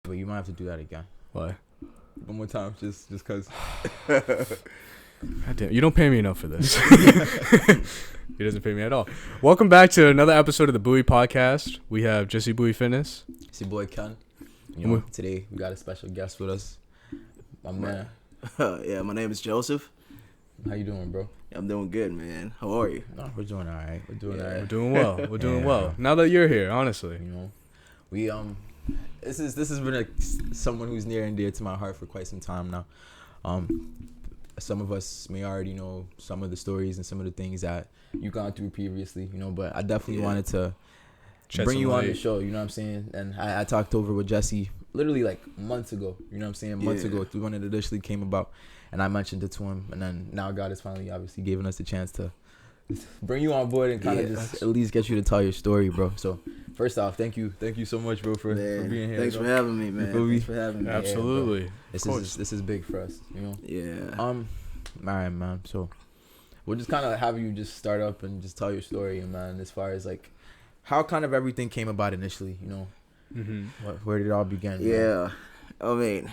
But you might have to do that again. Why? One more time, just cause. God damn, you don't pay me enough for this. He doesn't pay me at all. Welcome back to another episode of the Bowie Podcast. We have Jesse Bowie Fitness. It's your boy Ken. You know, today we got a special guest with us. My man. Yeah, my name is Joseph. How you doing, bro? I'm doing good, man. How are you? No, we're doing all right. We're doing all We're right. doing well. We're doing Yeah. well. Now that you're here, honestly. You know, we this has been someone who's near and dear to my heart for quite some time now. Some of us may already know some of the stories and some of the things that you've gone through previously, you know, but I definitely wanted to bring you on the show, you know what I'm saying? And I talked over with Jesse literally like months ago, you know what I'm saying? Months ago when it initially came about, and I mentioned it to him, and then now God has finally obviously given us a chance to bring you on board and kind of just at least get you to tell your story, bro. So first off, thank you so much, bro, for being here. Thanks for having me, man. Thanks for having me. Absolutely. Yeah, this is big for us, you know. Yeah. All right, man. So we'll just kind of have you just start up and just tell your story, man. As far as like how kind of everything came about initially, you know. Where did it all begin? Yeah. Man? I mean,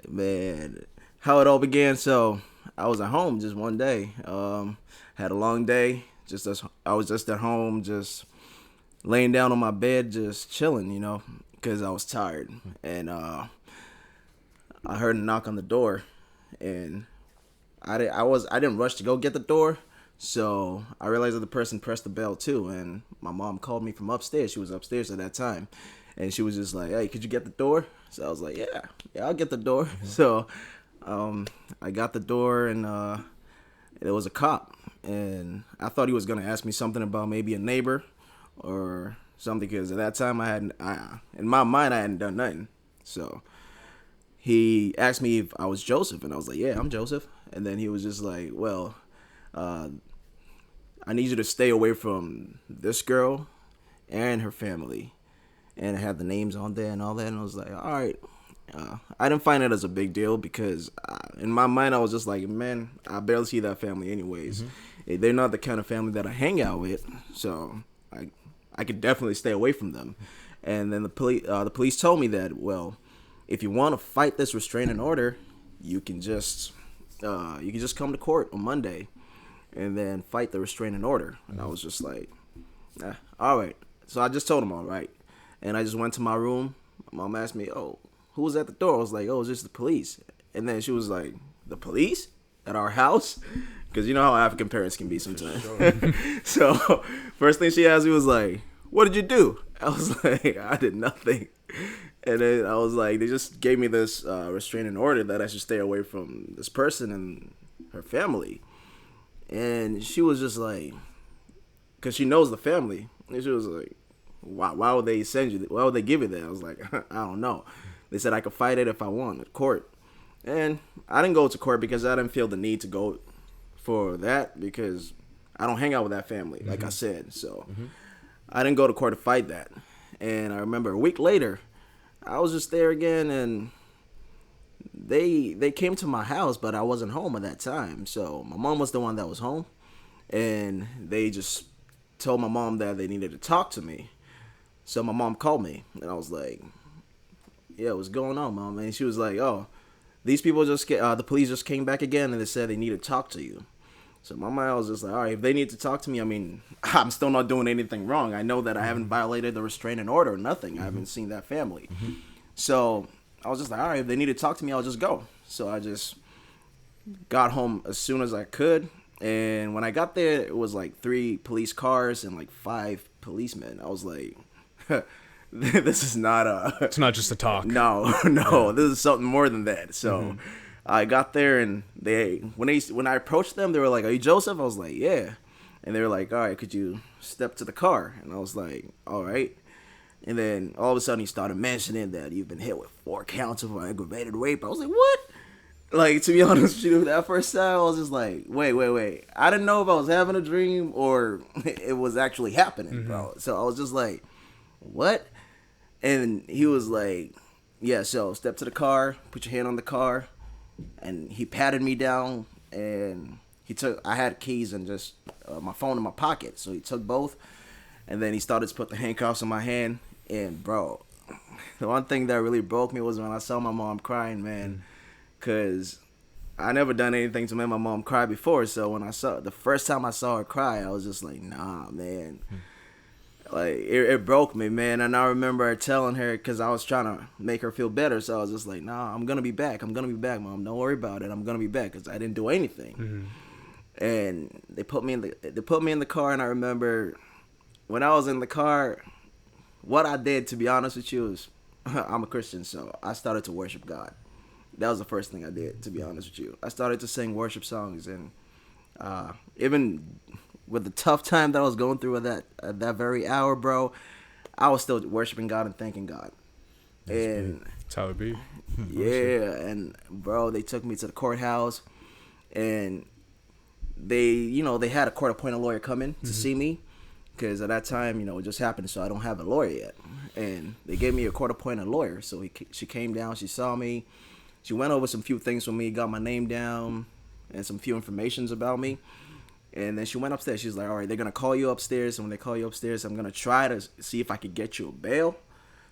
man, how it all began. So I was at home just one day. Had a long day. I was just at home, just laying down on my bed, just chilling, you know, because I was tired. And I heard a knock on the door, and I didn't rush to go get the door. So I realized that the person pressed the bell too, and my mom called me from upstairs. She was upstairs at that time, and she was just like, "Hey, could you get the door?" So I was like, "Yeah, I'll get the door." So I got the door, and it was a cop, and I thought he was gonna ask me something about maybe a neighbor or something, because at that time in my mind I hadn't done nothing. So he asked me if I was Joseph, and I was like, "Yeah, I'm Joseph." And then he was just like, "Well, I need you to stay away from this girl and her family." And it had the names on there and all that. And I was like, all right. I didn't find it as a big deal because in my mind, I was just like, man, I barely see that family anyways. They're not the kind of family that I hang out with. So I could definitely stay away from them. And then the police told me that, well, if you want to fight this restraining order, you can just come to court on Monday and then fight the restraining order. And I was just like, all right. So I just told him, all right. And I just went to my room. My mom asked me, "Oh, who was at the door?" I was like, "Oh, it's just the police." And then she was like, "The police? At our house?" Because you know how African parents can be sometimes. Sure. So first thing she asked me was like, "What did you do?" I was like, "I did nothing." And then I was like, they just gave me this restraining order that I should stay away from this person and her family. And she was just like, because she knows the family. And she was like, why would they send you? Why would they give you that? I was like, I don't know. They said I could fight it if I want at court. And I didn't go to court because I didn't feel the need to go for that because I don't hang out with that family, like I said. So I didn't go to court to fight that. And I remember a week later, I was just there again, and they came to my house, but I wasn't home at that time. So my mom was the one that was home, and they just told my mom that they needed to talk to me. So my mom called me, and I was like, "Yeah, what's going on, Mom?" And she was like, "Oh, these people the police just came back again, and they said they need to talk to you." So my mind was just like, all right, if they need to talk to me, I mean, I'm still not doing anything wrong. I know that I haven't violated the restraining order or nothing. I haven't seen that family. So I was just like, all right, if they need to talk to me, I'll just go. So I just got home as soon as I could. And when I got there, it was like 3 police cars and like 5 policemen. I was like, this is not It's not just a talk. No, this is something more than that. So I got there, and when I approached them, they were like, "Are you Joseph?" I was like, "Yeah." And they were like, "All right, could you step to the car?" And I was like, "All right." And then all of a sudden, he started mentioning that you've been hit with 4 counts of aggravated rape. I was like, "What?" Like, to be honest with you, that first time, I was just like, wait. I didn't know if I was having a dream or it was actually happening, bro. So I was just like, what? And he was like, yeah, so step to the car, put your hand on the car. And he patted me down, and I had keys and just my phone in my pocket. So he took both, and then he started to put the handcuffs on my hand. And, bro, the one thing that really broke me was when I saw my mom crying, man. Cause I never done anything to make my mom cry before. So when the first time I saw her cry, I was just like, nah, man. Like it broke me, man. And I remember telling her, cause I was trying to make her feel better. So I was just like, nah, I'm gonna be back. I'm gonna be back, Mom. Don't worry about it. I'm gonna be back, cause I didn't do anything. And they put me in the car, and I remember when I was in the car, what I did, to be honest with you, is I'm a Christian, so I started to worship God. That was the first thing I did, to be honest with you. I started to sing worship songs, and even with the tough time that I was going through at that very hour, bro, I was still worshiping God and thanking God. That's how it be. Yeah, and bro, they took me to the courthouse, and they had a court-appointed lawyer come in to see me, because at that time, it just happened, so I don't have a lawyer yet. And they gave me a court-appointed lawyer, so she came down, she saw me, she went over some few things with me, got my name down, and some few informations about me. And then she went upstairs. She's like, all right, they're going to call you upstairs. And when they call you upstairs, I'm going to try to see if I could get you a bail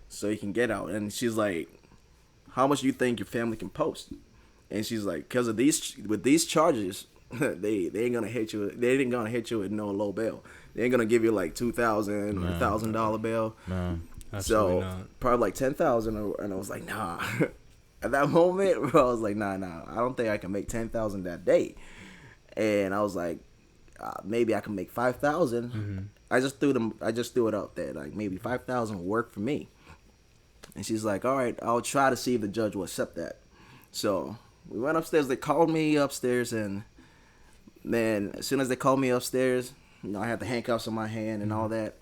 so you can get out. And she's like, how much do you think your family can post? And she's like, because of these charges, they ain't going to hit you. They ain't going to hit you with no low bail. They ain't going to give you like $2,000 or $1,000 bail. No, absolutely So not. probably like $10,000. And I was like, nah. At that moment, bro, I was like, nah. I don't think I can make $10,000 that day. And I was like, maybe I can make 5,000. I just threw it out there, like maybe 5,000 will work for me. And she's like, all right, I'll try to see if the judge will accept that. So we went upstairs. They called me upstairs, and man, as soon as they called me upstairs, I had the handcuffs on my hand and all that.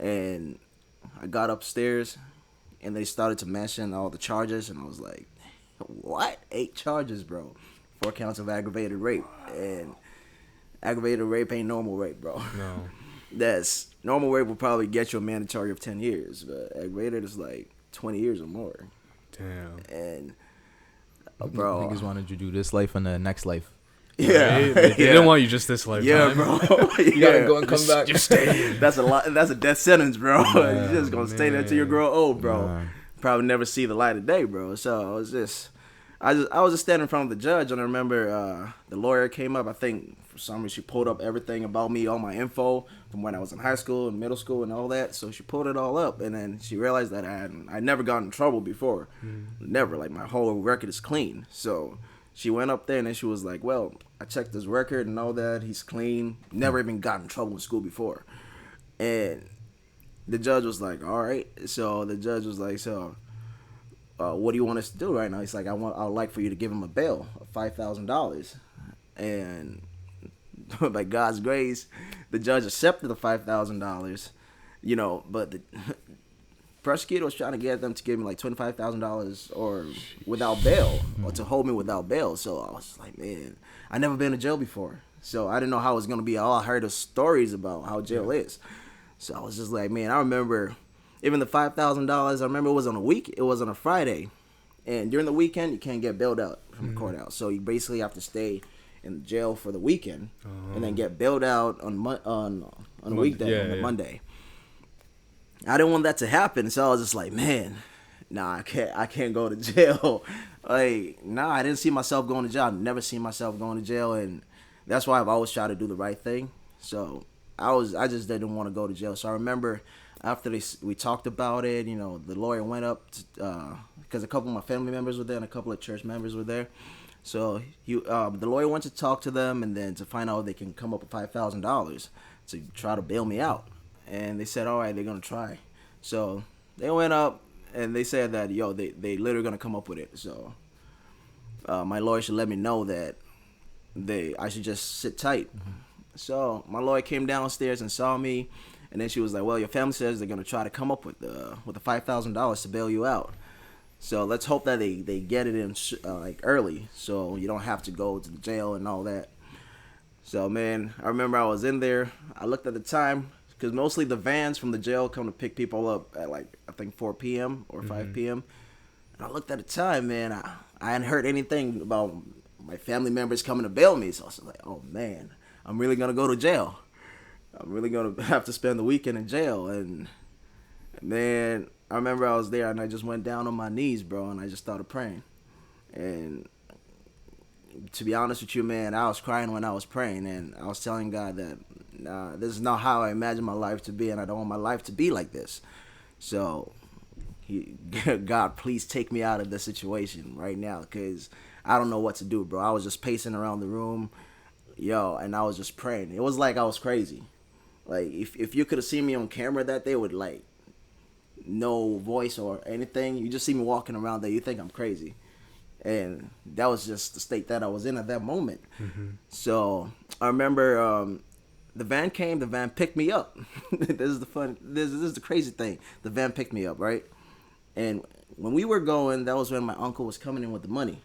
And I got upstairs, and they started to mention all the charges, and I was like, what? 8 charges, bro. 4 counts of aggravated rape. And aggravated rape ain't normal rape, bro. No. That's normal rape will probably get you a mandatory of 10 years, but aggravated is like 20 years or more. Damn. And bro, niggas wanted you to do this life and the next life. yeah, They didn't want you just this lifetime. yeah, bro. You gotta go and come back. Just stay. That's a lot. That's a death sentence, bro. You're just gonna stay there till you grow old, bro. Nah. Probably never see the light of day, bro. So I was just standing in front of the judge, and I remember the lawyer came up. I think for some reason she pulled up everything about me, all my info from when I was in high school and middle school and all that. So she pulled it all up, and then she realized that I never got in trouble before, never. Like my whole record is clean. So she went up there, and then she was like, "Well, I checked his record and all that. He's clean. Never even got in trouble in school before." And the judge was like, "All right." So the judge was like, "So, what do you want us to do right now?" He's like, I'd like for you to give him a bail of $5,000. And by God's grace, the judge accepted the $5,000. But the prosecutor was trying to get them to give me like $25,000 or without bail, or to hold me without bail. So I was like, man, I never been to jail before, so I didn't know how it was gonna be. All I heard of stories about how jail is. So I was just like, man, I remember even the $5,000. I remember it was on a week. It was on a Friday, and during the weekend you can't get bailed out from the courthouse. So you basically have to stay in jail for the weekend, and then get bailed out on a weekday, on Monday. I didn't want that to happen, so I was just like, man, nah, I can't go to jail. Like, nah, I didn't see myself going to jail. I've never seen myself going to jail, and that's why I've always tried to do the right thing. So I just didn't want to go to jail. So I remember after we talked about it, the lawyer went up because a couple of my family members were there and a couple of church members were there. So the lawyer went to talk to them, and then to find out if they can come up with $5,000 to try to bail me out. And they said, all right, they're going to try. So they went up, and they said that, they literally going to come up with it. So my lawyer should let me know that I should just sit tight. So my lawyer came downstairs and saw me, and then she was like, well, your family says they're going to try to come up with the $5,000 to bail you out. So let's hope that they get it in early, so you don't have to go to the jail and all that. So, man, I remember I was in there. I looked at the time, because mostly the vans from the jail come to pick people up at I think 4 p.m. or 5 p.m. And I looked at the time, man. I hadn't heard anything about my family members coming to bail me. So I was like, oh, man, I'm really going to go to jail. I'm really going to have to spend the weekend in jail. And, man, I remember I was there and I just went down on my knees, bro, and I just started praying. And to be honest with you, man, I was crying when I was praying, and I was telling God that this is not how I imagine my life to be, and I don't want my life to be like this. So, God, please take me out of this situation right now, because I don't know what to do, bro. I was just pacing around the room, and I was just praying. It was like I was crazy. Like, if you could have seen me on camera that day with, like, no voice or anything, you just see me walking around there, you think I'm crazy. And that was just the state that I was in at that moment. Mm-hmm. So I remember the van came, the van picked me up. This is the crazy thing. The van picked me up, right? And when we were going, that was when my uncle was coming in with the money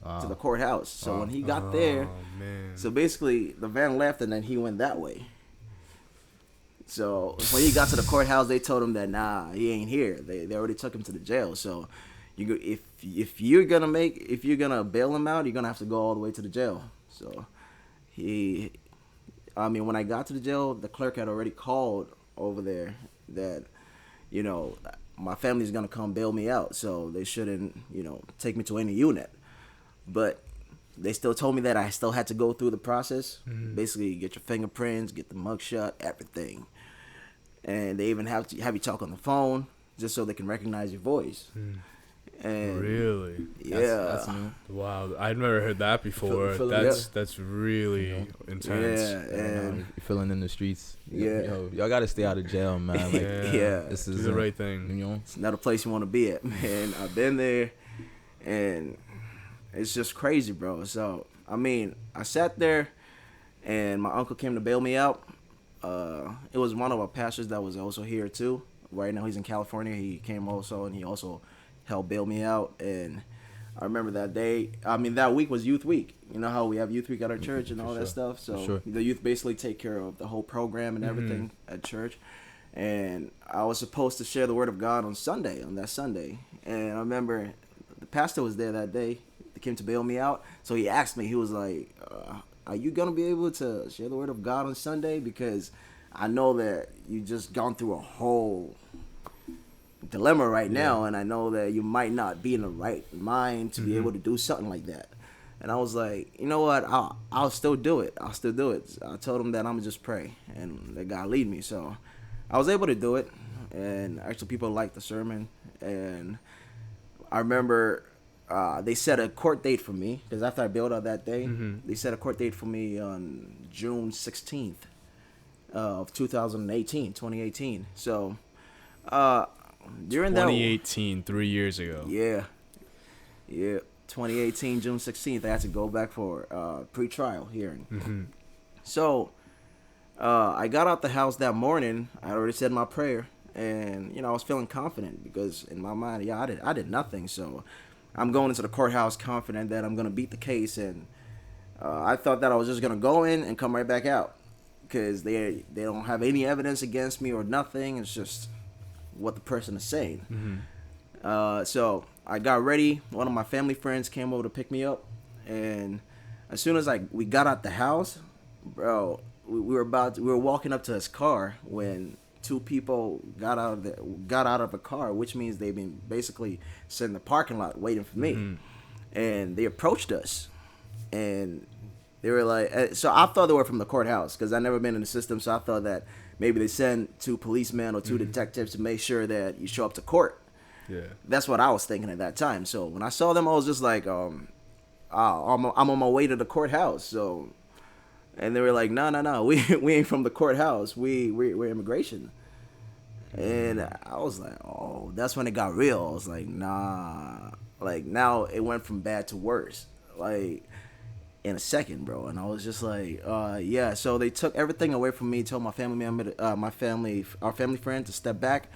to the courthouse. So when he got there, so basically the van left and then he went that way. So when he got to the courthouse, they told him that, nah, he ain't here. They already took him to the jail. So if you're gonna bail him out, you're gonna have to go all the way to the jail. So when I got to the jail, the clerk had already called over there that, my family's gonna come bail me out, so they shouldn't, take me to any unit. But they still told me that I still had to go through the process. Mm-hmm. Basically, get your fingerprints, get the mugshot, everything. And they even have you talk on the phone just so they can recognize your voice. Mm. And really? Yeah. That's new. Wow, I've never heard that before. That's really intense. Yeah, and you're feeling in the streets. Yeah. Y'all gotta stay out of jail, man. Like, this is the right thing. It's not a place you want to be at, man. I've been there, and it's just crazy, bro. So I sat there, and my uncle came to bail me out. It was one of our pastors that was also here too. Right now he's in California. He came also, and he also helped bail me out. And I remember that day. That week was Youth Week. You know how we have Youth Week at our church and all that stuff. So the youth basically take care of the whole program and everything at church. And I was supposed to share the word of God on that Sunday. And I remember the pastor was there that day. He came to bail me out. So he asked me, he was like, are you going to be able to share the word of God on Sunday? Because I know that you just gone through a whole dilemma right now, and I know that you might not be in the right mind to be able to do something like that. And I was like, you know what, I'll still do it. I told him that I'm gonna just pray and let God lead me. So I was able to do it, and actually people liked the sermon. And I remember they set a court date for me, because after I bailed out that day, they set a court date for me on June 16th of 2018. So during 2018, 3 years ago. Yeah, 2018, June 16th, I had to go back for pre-trial hearing. So I got out the house that morning. I already said my prayer, and I was feeling confident, because in my mind, I did nothing. So I'm going into the courthouse confident that I'm gonna beat the case, and I thought that I was just gonna go in and come right back out, because they don't have any evidence against me or nothing. It's just what the person is saying. So I got ready. One of my family friends came over to pick me up, and as soon as we got out the house, bro, we were walking up to his car when two people got out of a car, which means they've been basically sitting in the parking lot waiting for me. And they approached us, and they were like, so I thought they were from the courthouse, because I've never been in the system, so I thought that maybe they send two policemen or two detectives to make sure that you show up to court. Yeah, that's what I was thinking at that time. So when I saw them, I was just like, I'm on my way to the courthouse. So, and they were like, no, we ain't from the courthouse. We're immigration. And I was like, oh, that's when it got real. I was like, nah. Like, now it went from bad to worse, like, in a second, bro. And I was just like, yeah. So they took everything away from me, told my family member, our family friend, to step back.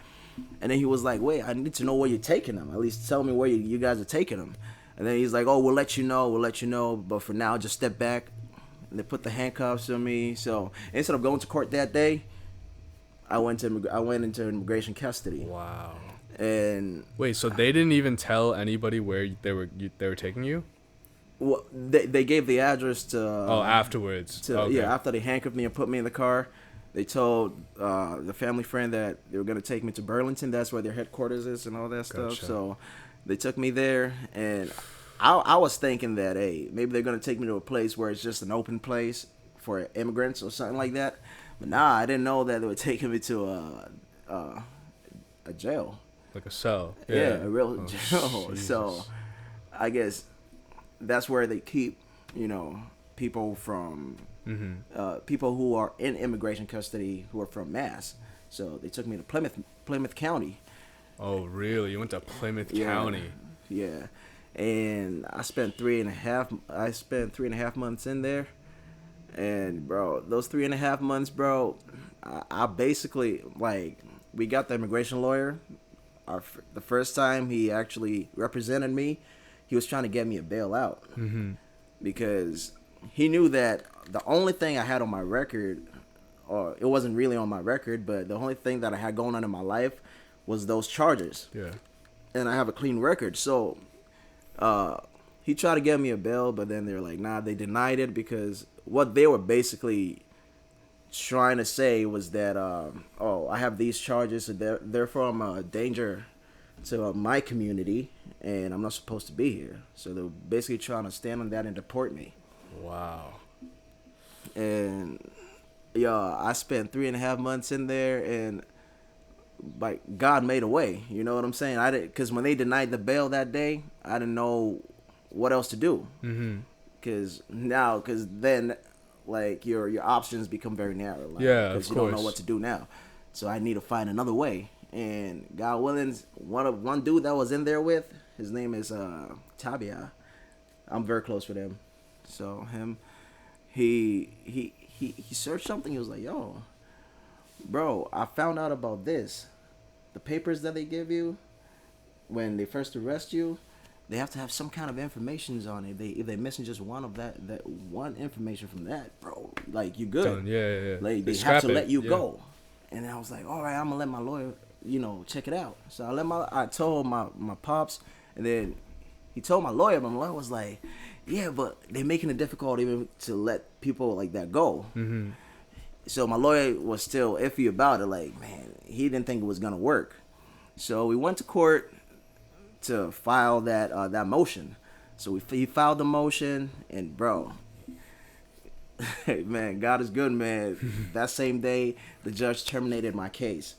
And then he was like, wait, I need to know where you're taking them. At least tell me where you guys are taking them. And then he's like, oh, we'll let you know. But for now, just step back. And they put the handcuffs on me. So instead of going to court that day, I went into immigration custody. Wow. And wait, so they didn't even tell anybody where they were taking you? Well, they gave the address to. Afterwards. Okay. Yeah, after they handcuffed me and put me in the car, they told the family friend that they were gonna take me to Burlington. That's where their headquarters is and all that stuff. Gotcha. So they took me there, and I was thinking that, hey, maybe they're gonna take me to a place where it's just an open place for immigrants or something like that. But nah, I didn't know that they were taking me to a jail. Like a cell. Yeah, a real Oh, jail. Jesus. So I guess that's where they keep, people from people who are in immigration custody who are from Mass. So they took me to Plymouth County. Oh, really? You went to Plymouth Yeah. County? Yeah, and I spent 3.5 months in there, and bro, those 3.5 months, bro, I basically, like, we got the immigration lawyer. The first time he actually represented me, he was trying to get me a bailout because he knew that the only thing I had on my record, or it wasn't really on my record, but the only thing that I had going on in my life was those charges. Yeah. And I have a clean record. So he tried to get me a bail, but then they're like, nah, they denied it because what they were basically trying to say was that, I have these charges, so therefore I'm a danger to my community, and I'm not supposed to be here. So they're basically trying to stand on that and deport me. Wow. And I spent 3.5 months in there, and like God made a way. You know what I'm saying? I didn't, because when they denied the bail that day, I didn't know what else to do. Because then, like, your options become very narrow. Like, Yeah, of because you don't know course. what to do now. So I need to find another way. And God willing, one dude that was in there with, his name is Tabia. I'm very close with him. So him, he searched something. He was like, yo, bro, I found out about this. The papers that they give you when they first arrest you, they have to have some kind of information on it. If they're missing just one of that one information from that, bro, like, you good. Done. Yeah. Like, they scrap have to it. let you Yeah. go. And I was like, all right, I'm gonna let my lawyer, check it out. So I told my pops, and then he told my lawyer, but my lawyer was like, yeah, but they're making it difficult even to let people like that go. So my lawyer was still iffy about it. Like, man, he didn't think it was gonna work. So we went to court to file that motion. So he filed the motion, and bro, man, God is good, man. That same day, the judge terminated my case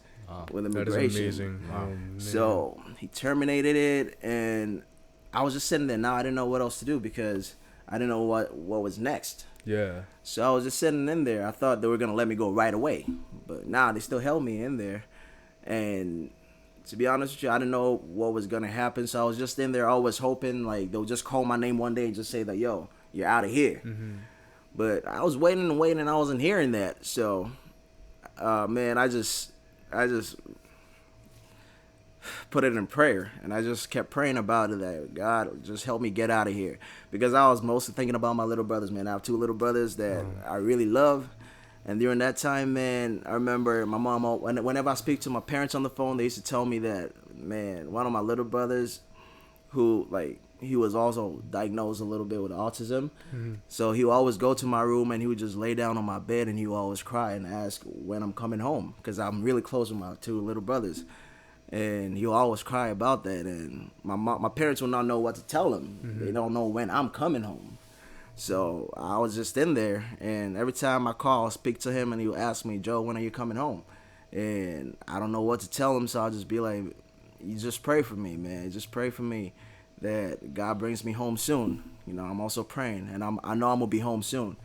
with That is immigration. amazing. Oh, man. So he terminated it, and I was just sitting there. Now I didn't know what else to do because I didn't know what was next. Yeah. So I was just sitting in there. I thought they were gonna let me go right away, but nah, they still held me in there. And to be honest with you, I didn't know what was gonna happen. So I was just in there, always hoping like they'll just call my name one day and just say that, yo, you're out of here. But I was waiting and waiting, and I wasn't hearing that. So, man, I just put it in prayer, and I just kept praying about it, that God just help me get out of here, because I was mostly thinking about my little brothers, man. I have 2 little brothers that I really love, and during that time, man, I remember my mom, whenever I speak to my parents on the phone, they used to tell me that, man, one of my little brothers, who, like, he was also diagnosed a little bit with autism, so he would always go to my room, and he would just lay down on my bed, and he would always cry and ask when I'm coming home, because I'm really close with my 2 little brothers. And he'll always cry about that, and my parents will not know what to tell him. They don't know when I'm coming home. So I was just in there, and every time I call, I'll speak to him, and he'll ask me, Joe, when are you coming home? And I don't know what to tell him, so I'll just be like, you just pray for me, man. Just pray for me that God brings me home soon. I'm also praying, and I know I'm gonna be home soon.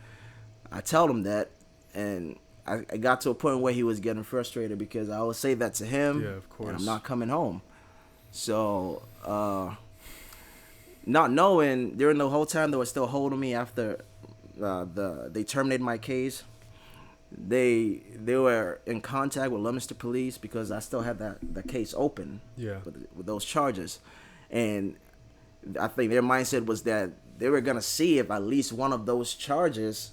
I tell him that, and I got to a point where he was getting frustrated because I would say that to him, Yeah, of course. and I'm not coming home. So, not knowing, during the whole time they were still holding me after they terminated my case, they were in contact with Leominster Police because I still had the case open with those charges. And I think their mindset was that they were going to see if at least one of those charges,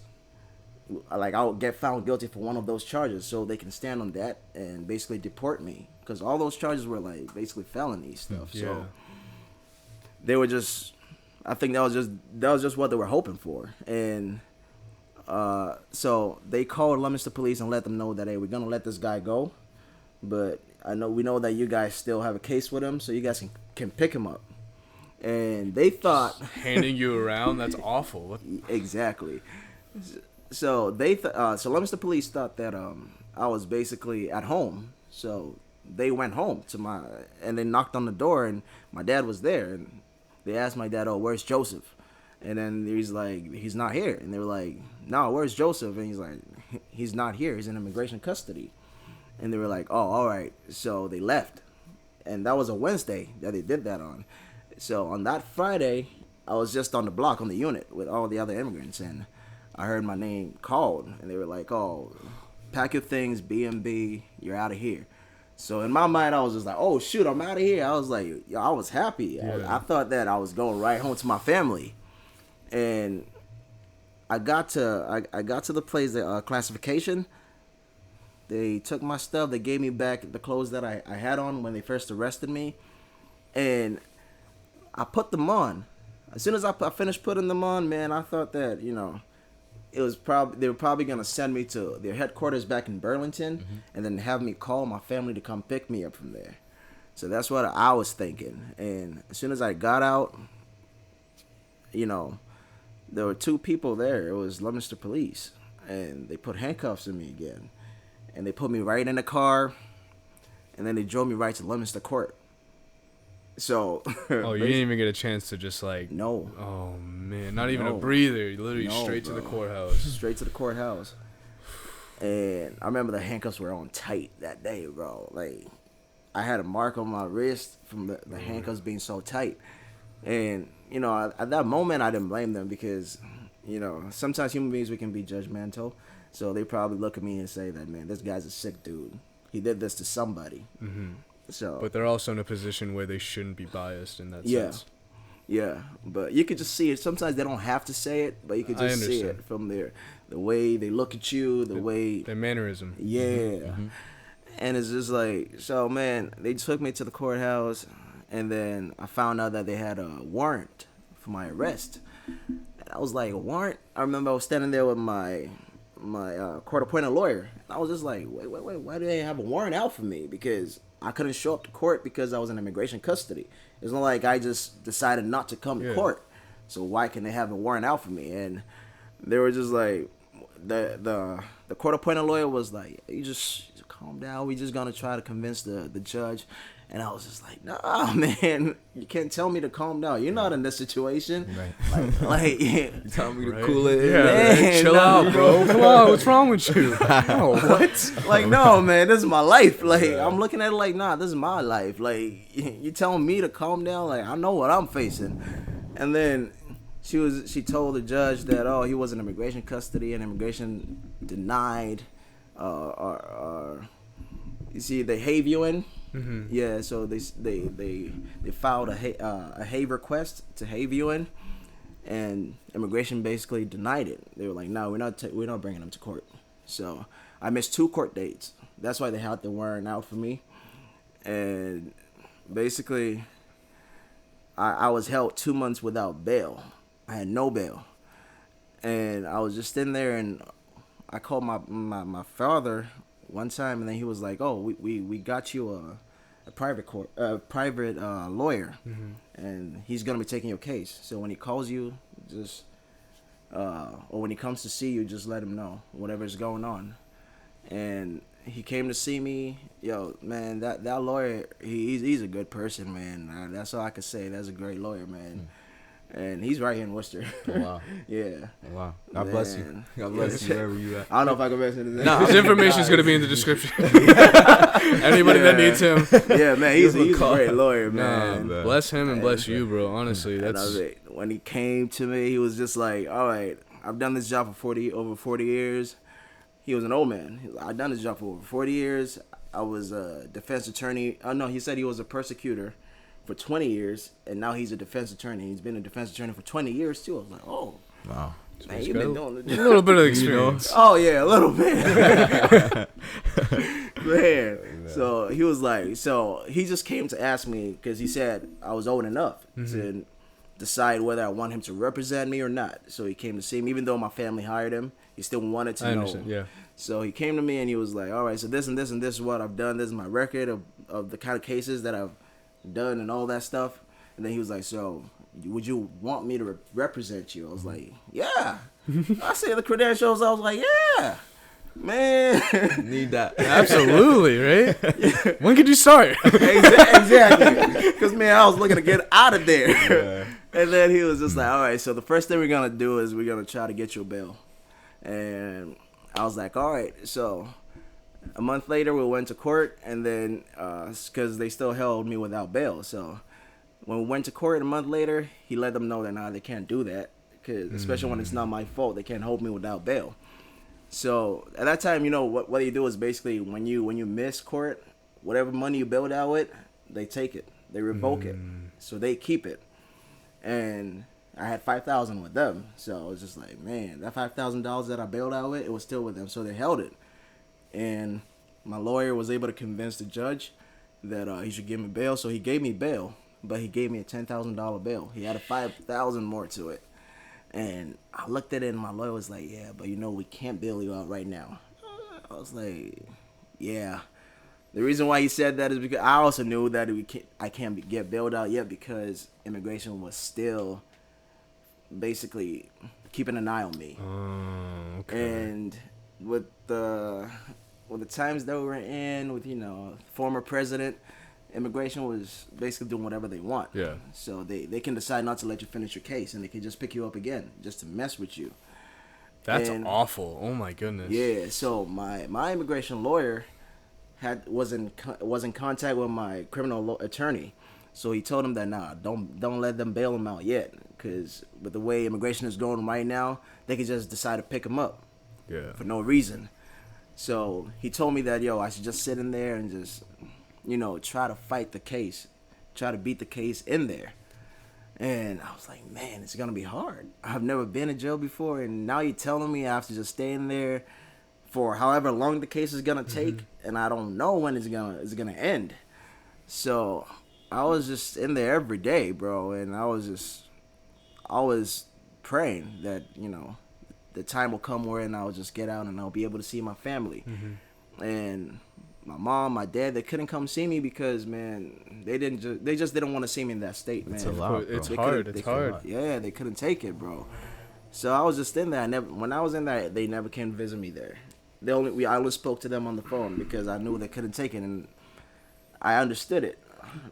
like, I'll get found guilty for one of those charges, so they can stand on that and basically deport me, because all those charges were like basically felony stuff. So they were just, I think that was just what they were hoping for. And So they called Leominster Police and let them know that, hey, we're gonna let this guy go, but we know that you guys still have a case with him, so you guys can pick him up. And they thought handing you around, that's awful. What? Exactly. So so Leominster Police thought that I was basically at home, so they went home and they knocked on the door, and my dad was there, and they asked my dad, "Oh, where's Joseph?" And then he's like, "He's not here." And they were like, "No, where's Joseph?" And he's like, "He's not here. He's in immigration custody." And they were like, "Oh, all right." So they left, and that was a Wednesday that they did that on. So on that Friday, I was just on the block on the unit with all the other immigrants, and I heard my name called, and they were like, "Oh, pack your things, B&B, you're out of here." So in my mind, I was just like, "Oh shoot, I'm out of here." I was like, yo, I was happy. Yeah. I thought that I was going right home to my family, and I got to the place, the classification. They took my stuff. They gave me back the clothes that I had on when they first arrested me, and I put them on. As soon as I finished putting them on, man, I thought that, they were probably gonna send me to their headquarters back in Burlington, and then have me call my family to come pick me up from there. So that's what I was thinking. And as soon as I got out, there were two people there. It was Leominster Police, and they put handcuffs on me again, and they put me right in the car, and then they drove me right to Leominster Court. So Oh, you didn't even get a chance to just like... No. Oh, man. Not even a No. breather. Literally No, straight to bro. the courthouse. Straight to the courthouse. And I remember the handcuffs were on tight that day, bro. Like, I had a mark on my wrist from the handcuffs being so tight. And, at that moment, I didn't blame them because, sometimes human beings, we can be judgmental. So they probably look at me and say that, man, this guy's a sick dude. He did this to somebody. Mm-hmm. So, But they're also in a position where they shouldn't be biased in that Yeah. sense. yeah, but you could just see it. Sometimes they don't have to say it, but you could I just see understand. it from the way they look at you, the way, Their mannerism. yeah. And it's just like, so man, they took me to the courthouse, and then I found out that they had a warrant for my arrest. And I was like, a warrant? I remember I was standing there with my court-appointed lawyer. And I was just like, wait, why do they have a warrant out for me? Because I couldn't show up to court because I was in immigration custody. It's not like I just decided not to come to court. So why can they have a warrant out for me? And they were just like, the court-appointed lawyer was like, you just calm down. We're just going to try to convince the judge. And I was just like, nah, man, you can't tell me to calm down. You're not in this situation. Right. Like You telling me to Right. cool it. Yeah, Man, chill no. out, bro. Come on, what's wrong with you? Oh, what? Like, no, man, this is my life. Like, I'm looking at it like, nah, this is my life. Like, you telling me to calm down? Like, I know what I'm facing. And then she told the judge that, oh, he was in immigration custody and immigration denied, you see, the Haviewing. Mm-hmm. Yeah, so they filed a Have request to Haviewing, and immigration basically denied it. They were like, no, we're not bringing him to court. So I missed 2 court dates. That's why they had the warrant out for me. And basically, I was held 2 months without bail. I had no bail, and I was just in there, and I called my father one time, and then he was like, "Oh, we got you a private lawyer, and he's gonna be taking your case. So when he calls you, just or when he comes to see you, just let him know whatever's going on." And he came to see me. Yo, man, that lawyer, he's a good person, man. That's all I can say. That's a great lawyer, man. And he's right here in Worcester. Oh, wow. Yeah. Oh, wow. God bless you. Man. God bless you wherever you at. I don't know if I can mention his name. Nah. His information is going to be in the description. Anybody that needs him. Yeah, man, he's a call. great lawyer, Nah, man. man. bless him and bless you, bro. Honestly, And that's... when he came to me, he was just like, all right, I've done this job for over 40 years. He was an old man. I've done this job for over 40 years. I was a defense attorney. Oh, no, he said he was a persecutor for 20 years, and now he's a defense attorney. He's been a defense attorney for 20 years, too. I was like, oh, Wow. man, you've been doing a little bit of experience. Oh, yeah, a little bit. Man. So he was like, so he just came to ask me because he said I was old enough decide whether I want him to represent me or not. So he came to see me, even though my family hired him. He still wanted to I know. understand. Yeah. So he came to me and he was like, all right, so this and this and this is what I've done. This is my record of the kind of cases that I've done and all that stuff. And then he was like, so would you want me to represent you? I was like, yeah. I see the credentials. I was like, yeah, man. Need that. Absolutely, right? When could you start? Exactly. Because, man, I was looking to get out of there. Yeah. And then he was just like, all right, so the first thing we're going to do is we're going to try to get you a bail. And I was like, all right. So a month later, we went to court, and then because they still held me without bail. So when we went to court a month later, he let them know that, nah, they can't do that. Cause especially when it's not my fault, they can't hold me without bail. So at that time, you know, what you do is basically when you miss court, whatever money you bailed out with, they take it. They revoke it. So they keep it. And I had $5,000 with them. So I was just like, man, that $5,000 that I bailed out with, it was still with them. So they held it. And my lawyer was able to convince the judge that he should give me bail. So he gave me bail, but he gave me a $10,000 bail. He added $5,000 more to it. And I looked at it and my lawyer was like, yeah, but you know, we can't bail you out right now. I was like, yeah. The reason why he said that is because I also knew that I can't get bailed out yet because immigration was still basically keeping an eye on me. Oh, okay. And with the times that we were in, with, you know, former president, immigration was basically doing whatever they want. Yeah. So they can decide not to let you finish your case, and they can just pick you up again just to mess with you. That's awful. Oh my goodness. Yeah. So my immigration lawyer was in contact with my criminal attorney, so he told him that don't let them bail him out yet, because with the way immigration is going right now, they could just decide to pick him up. Yeah. For no reason. So he told me that I should just sit in there and just, you know, try to fight the case, try to beat the case in there. And I was like, man, it's gonna be hard. I've never been in jail before, and now you're telling me I have to just stay in there for however long the case is gonna take, and I don't know when it's gonna end. So I was just in there every day, bro, and I was praying that, you know, the time will come where I'll just get out and I'll be able to see my family. And my mom, my dad, they couldn't come see me because, man, they just didn't want to see me in that state, man. It's a lot, bro. It's hard. It's hard. Yeah, they couldn't take it, bro. So I was just in there. When I was in there, they never came visit me there. I only spoke to them on the phone because I knew they couldn't take it, and I understood it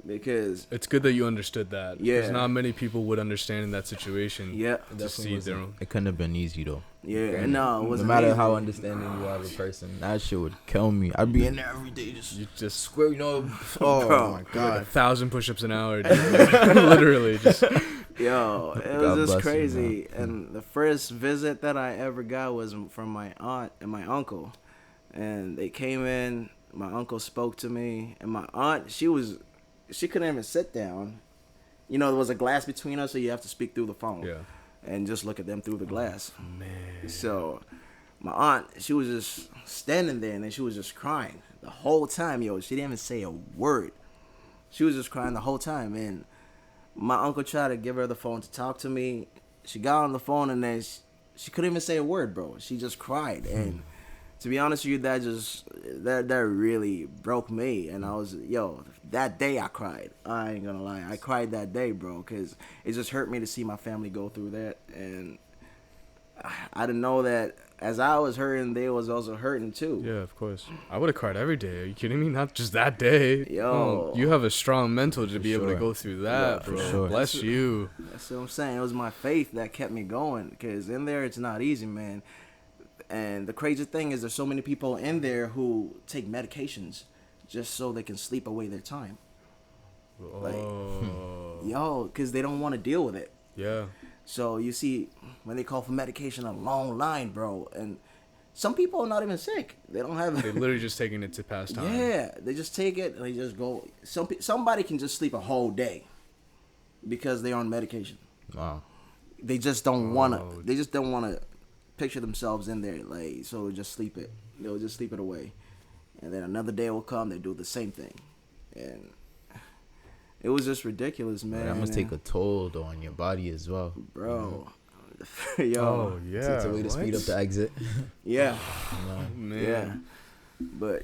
because It's good that you understood that. Yeah. Because not many people would understand in that situation. yeah, To see their own. It couldn't have been easy though. yeah, no, it No wasn't matter easy. how understanding you are of a person, that shit would kill me. I'd be in there every day just You just square, you know. Oh Bro. my like god. 1,000 push-ups an hour. Dude. Literally, just Yo, it God was bless just you, crazy. And the first visit that I ever got was from my aunt and my uncle. And they came in, my uncle spoke to me, and my aunt, she couldn't even sit down. You know, there was a glass between us, so you have to speak through the phone. yeah. And just look at them through the glass. Man. So my aunt, she was just standing there, and then she was just crying the whole time, yo. She didn't even say a word. She was just crying the whole time, and my uncle tried to give her the phone to talk to me. She got on the phone, and then she couldn't even say a word, bro. She just cried, and to be honest with you, that really broke me. And I was, that day I cried. I ain't gonna lie, I cried that day, bro, because it just hurt me to see my family go through that, and I didn't know that as I was hurting, they was also hurting too. Yeah, of course. I would have cried every day. Are you kidding me? Not just that day. Yo. You have a strong mental to be able to sure. go through that, Yeah, for bro. sure. Bless you. That's what I'm saying. It was my faith that kept me going, because in there it's not easy, man. And the crazy thing is there's so many people in there who take medications just so they can sleep away their time. Like, Oh. Because they don't want to deal with it. Yeah. So you see, when they call for medication, a long line, bro. And some people are not even sick. They don't have They're literally just taking it to pass time. Yeah, they just take it and they just go. Somebody can just sleep a whole day because they're on medication. Wow. They just don't wanna. Oh. They just don't wanna picture themselves in there. Like, so just sleep it. They'll just sleep it away, and then another day will come. They do the same thing, and It was just ridiculous, man. That must take a toll though on your body as well, bro. Yo, Oh yeah. It's a way to speed up the exit. yeah, Man. yeah. But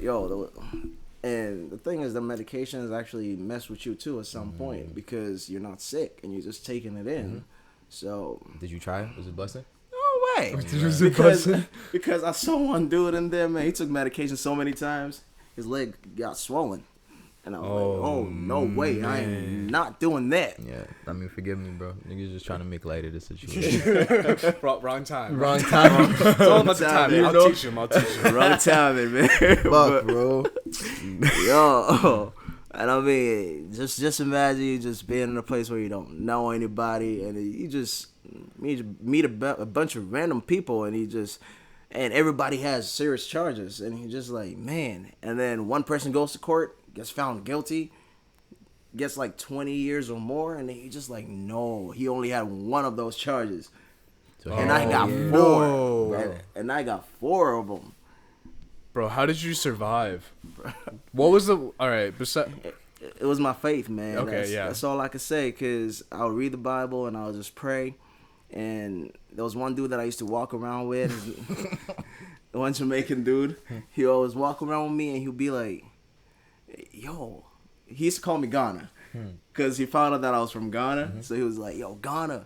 and the thing is, the medications actually mess with you too at some point because you're not sick and you're just taking it in. So Did you try it? Was it busting? no way. Was it busting? Because I saw one dude in there, man. He took medication so many times, his leg got swollen. And I was like, oh, no way. I am not doing that. Yeah, I mean, forgive me, bro. Niggas just trying to make light of the situation. Wrong time. Wrong time. It's all about the time. You I'll know? teach him. I'll teach him. Wrong timing, man. Fuck, bro. Yo, and I mean, just imagine you just being in a place where you don't know anybody, and you just meet a bunch of random people, and everybody has serious charges, and you're just like, man. And then one person goes to court, gets found guilty, gets like 20 years or more, and then you're just like, no, he only had one of those charges, and I got four, no. and I got four of them. Bro, how did you survive? What was the... All right, It was my faith, man. Okay, That's all I could say, because I'll read the Bible and I'll just pray. And there was one dude that I used to walk around with, one Jamaican dude. He always walk around with me and he'll be like, yo, he used to call me Ghana, because he found out that I was from Ghana. So he was like, yo, Ghana.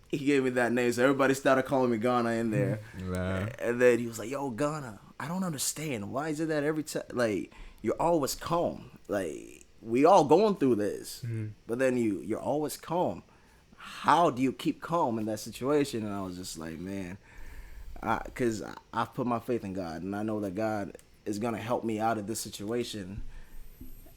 He gave me that name, so everybody started calling me Ghana in there. Right. And then he was like, yo, Ghana, I don't understand. Why is it that every time, like, you're always calm? Like, we all going through this, but then you're always calm. How do you keep calm in that situation? And I was just like, man, because I've put my faith in God, and I know that God is going to help me out of this situation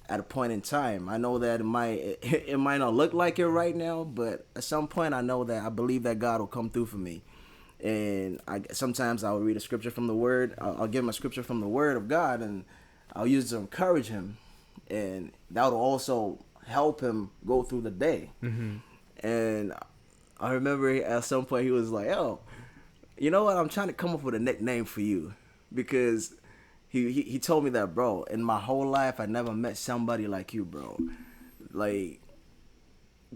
at a point in time. I know that it might not look like it right now, but at some point I believe that God will come through for me. And sometimes I'll read a scripture from the Word. I'll give him a scripture from the Word of God, and I'll use it to encourage him, and that will also help him go through the day. And I remember at some point he was like, "Oh, you know what? I'm trying to come up with a nickname for you," because he told me that, bro, in my whole life I never met somebody like you, bro. Like,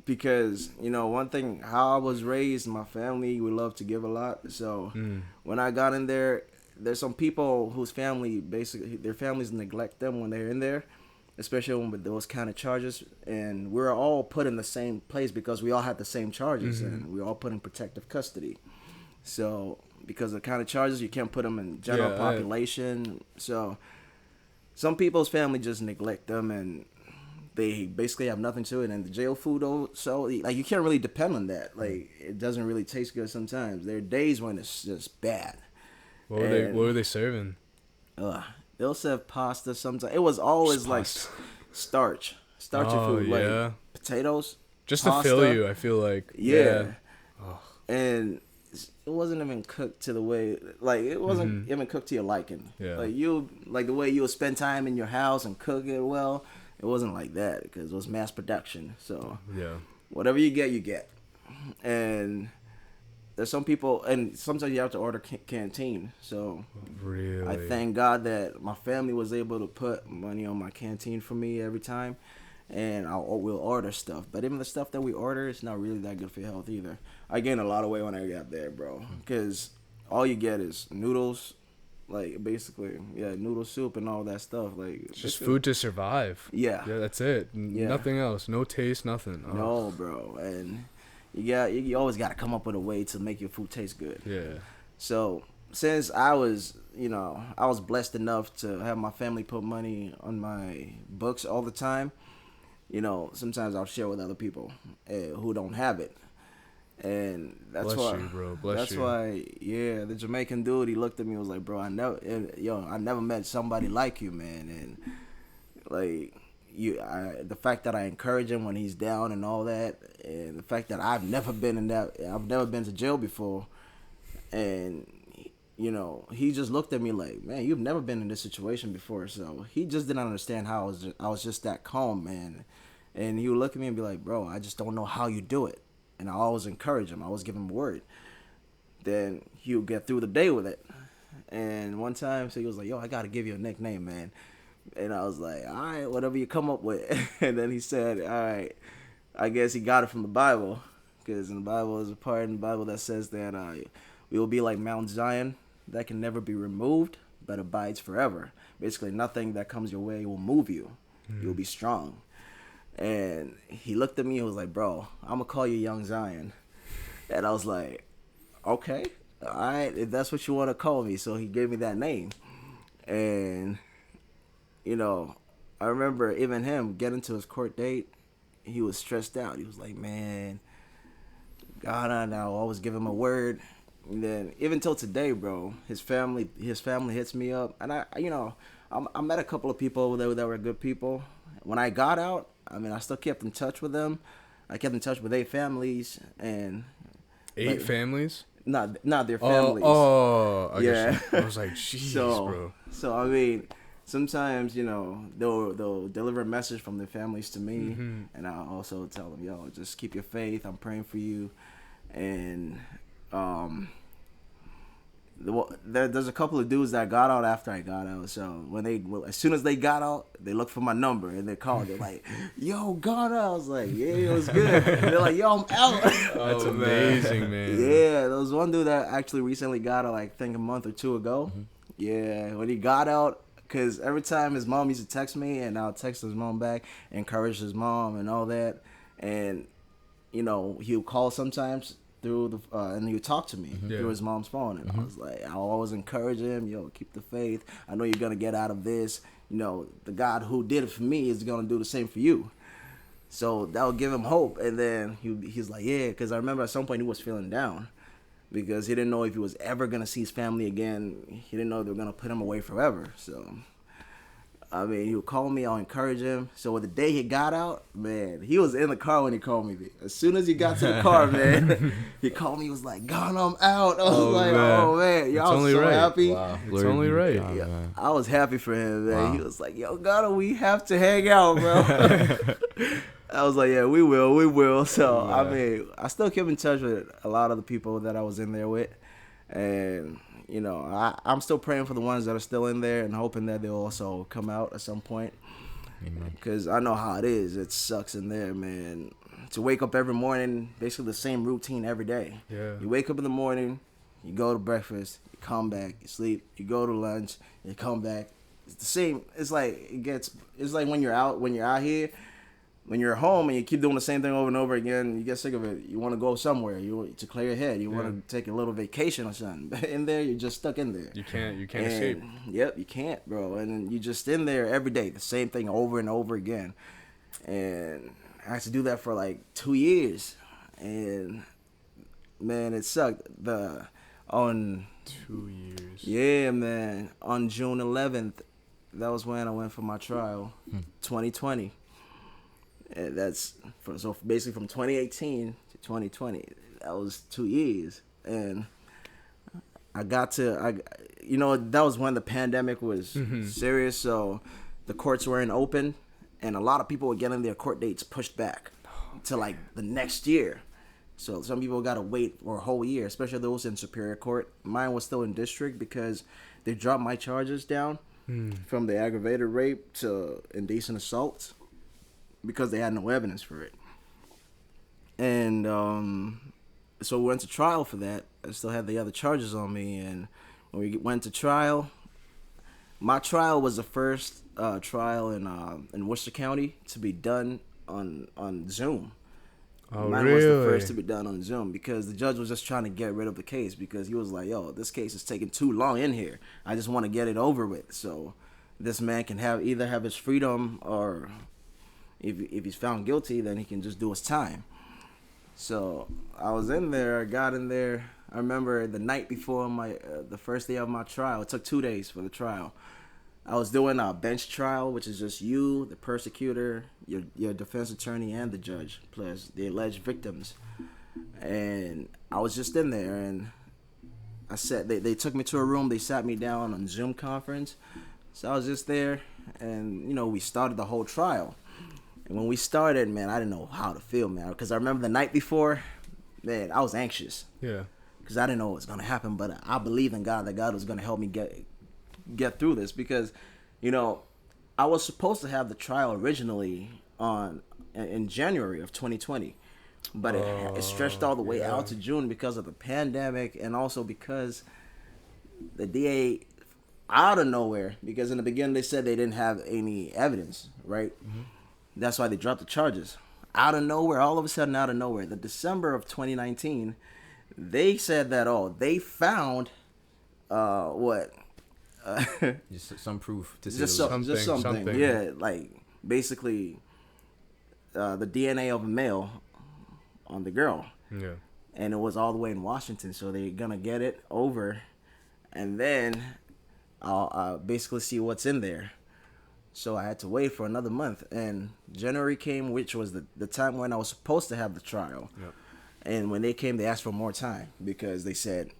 because, you know, one thing, how I was raised, my family, we love to give a lot. So when I got in there, there's some people whose family, basically, their families neglect them when they're in there, especially with those kind of charges. And we're all put in the same place because we all had the same charges, and we all put in protective custody. So because of the kind of charges, you can't put them in general population. So some people's family just neglect them, and they basically have nothing to it. And the jail food, so like, you can't really depend on that. Like, it doesn't really taste good sometimes. There are days when it's just bad. What were they serving? They'll serve pasta sometimes. It was always Just like pasta. starchy food, like potatoes, just pasta. to fill you. I feel like and it wasn't even cooked to the way, like, it wasn't even cooked to your liking. Like the way you would spend time in your house and cook it well. It wasn't like that because it was mass production. So whatever you get. And there's some people, and sometimes you have to order canteen. So really, I thank God that my family was able to put money on my canteen for me every time, and we'll order stuff. But even the stuff that we order is not really that good for your health either. I gained a lot of weight when I got there, bro, because all you get is noodles, like, basically, noodle soup and all that stuff. Like, it's just food to survive. Yeah, that's it. Nothing else. No taste. Nothing. No, bro, and you always got to come up with a way to make your food taste good. Yeah. So since I was blessed enough to have my family put money on my books all the time, you know, sometimes I'll share with other people who don't have it. And that's Bless why, you, bro. why, the Jamaican dude, he looked at me and was like, bro, I never met somebody like you, man. And like, the fact that I encourage him when he's down and all that, and the fact that I've never been to jail before, and, you know, he just looked at me like, man, you've never been in this situation before. So he just didn't understand how I was just that calm, man. And he would look at me and be like, bro, I just don't know how you do it. And I always encourage him. I always give him a word. Then he'll get through the day with it. And one time, so he was like, yo, I got to give you a nickname, man. And I was like, all right, whatever you come up with. And then he said, all right, I guess he got it from the Bible. Because in the Bible, there's a part in the Bible that says that we will be like Mount Zion that can never be removed, but abides forever. Basically, nothing that comes your way will move you. You'll be strong. And he looked at me and was like, bro, I'm going to call you Young Zion. And I was like, okay, all right, if that's what you want to call me. So he gave me that name. And, you know, I remember even him getting to his court date, he was stressed out. He was like, man, God, I know, I always give him a word. And then even till today, bro, his family hits me up. And I met a couple of people over there that were good people. When I got out, I mean, I still kept in touch with them. I kept in touch with 8 families and 8 families? Not their families. I yeah. guess I was like, jeez, bro. So I mean, sometimes they'll deliver a message from their families to me, and I'll also tell them, yo, just keep your faith. I'm praying for you, and there's a couple of dudes that got out after I got out. So as soon as they got out, they looked for my number and they called. They're like, "Yo, got out." I was like, "Yeah, it was good." They're like, "Yo, I'm out." That's amazing, man. Yeah, there was one dude that actually recently got out, like, I think a month or 2 ago. Yeah, when he got out, because every time his mom used to text me, and I'll text his mom back, encourage his mom and all that, and he'll call sometimes through and he would talk to me through his mom's phone, and I was like, I'll always encourage him, yo, keep the faith. I know you're gonna get out of this. The God who did it for me is gonna do the same for you. So that would give him hope. And then he's like, yeah, because I remember at some point he was feeling down because he didn't know if he was ever gonna see his family again. He didn't know they were gonna put him away forever. So I mean, he would call me, I'll encourage him. So the day he got out, man, he was in the car when he called me. As soon as he got to the car, man, he called me, he was like, God, I'm out. I was oh, man. Yo, I was so happy. Wow. It's only right. God, yeah, I was happy for him, man. Wow. He was like, yo, God, we have to hang out, bro. I was like, yeah, we will. So, I mean, I still keep in touch with a lot of the people that I was in there with. And I'm still praying for the ones that are still in there and hoping that they'll also come out at some point. Because I know how it is. It sucks in there, man. To wake up every morning, basically the same routine every day. Yeah. You wake up in the morning, you go to breakfast, you come back, you sleep, you go to lunch, you come back. It's the same. It's like when you're out here. When you're at home and you keep doing the same thing over and over again, you get sick of it. You want to go somewhere. You want to clear your head. You want to take a little vacation or something. But in there, you're just stuck in there. You can't escape. Yep, you can't, bro. And you just in there every day, the same thing over and over again. And I had to do that for like 2 years. And man, it sucked. On 2 years. Yeah, man. On June 11th, that was when I went for my trial, 2020. And so basically from 2018 to 2020, that was 2 years. And that was when the pandemic was serious. So the courts weren't open, and a lot of people were getting their court dates pushed back to like the next year. So some people got to wait for a whole year, especially those in Superior Court. Mine was still in district because they dropped my charges down from the aggravated rape to indecent assault, because they had no evidence for it. And so we went to trial for that. I still had the other charges on me. And when we went to trial, my trial was the first trial in Worcester County to be done on Zoom. Oh, Mine really? was the first to be done on Zoom because the judge was just trying to get rid of the case because he was like, yo, this case is taking too long in here. I just want to get it over with. So this man can either have his freedom, or if he's found guilty, then he can just do his time. So I was in there. I got in there. I remember the night before the first day of my trial. It took 2 days for the trial. I was doing a bench trial, which is just you, the persecutor, your defense attorney, and the judge, plus the alleged victims. And I was just in there, and they took me to a room. They sat me down on Zoom conference. So I was just there, and we started the whole trial. And when we started, man, I didn't know how to feel, man. Because I remember the night before, man, I was anxious. Yeah. Because I didn't know what was going to happen. But I believed in God, that God was going to help me get through this. Because, I was supposed to have the trial originally in January of 2020, but it stretched all the way out to June because of the pandemic, and also because the DA out of nowhere, because in the beginning they said they didn't have any evidence, right? Mm-hmm. That's why they dropped the charges. Out of nowhere, all of a sudden, out of nowhere, the December of 2019, they said that they found what. Just some proof to just something. Yeah, like basically the DNA of a male on the girl. Yeah. And it was all the way in Washington, so they're gonna get it over, and then I'll basically see what's in there. So I had to wait for another month, and January came, which was the time when I was supposed to have the trial. Yep. And when they came, they asked for more time because they said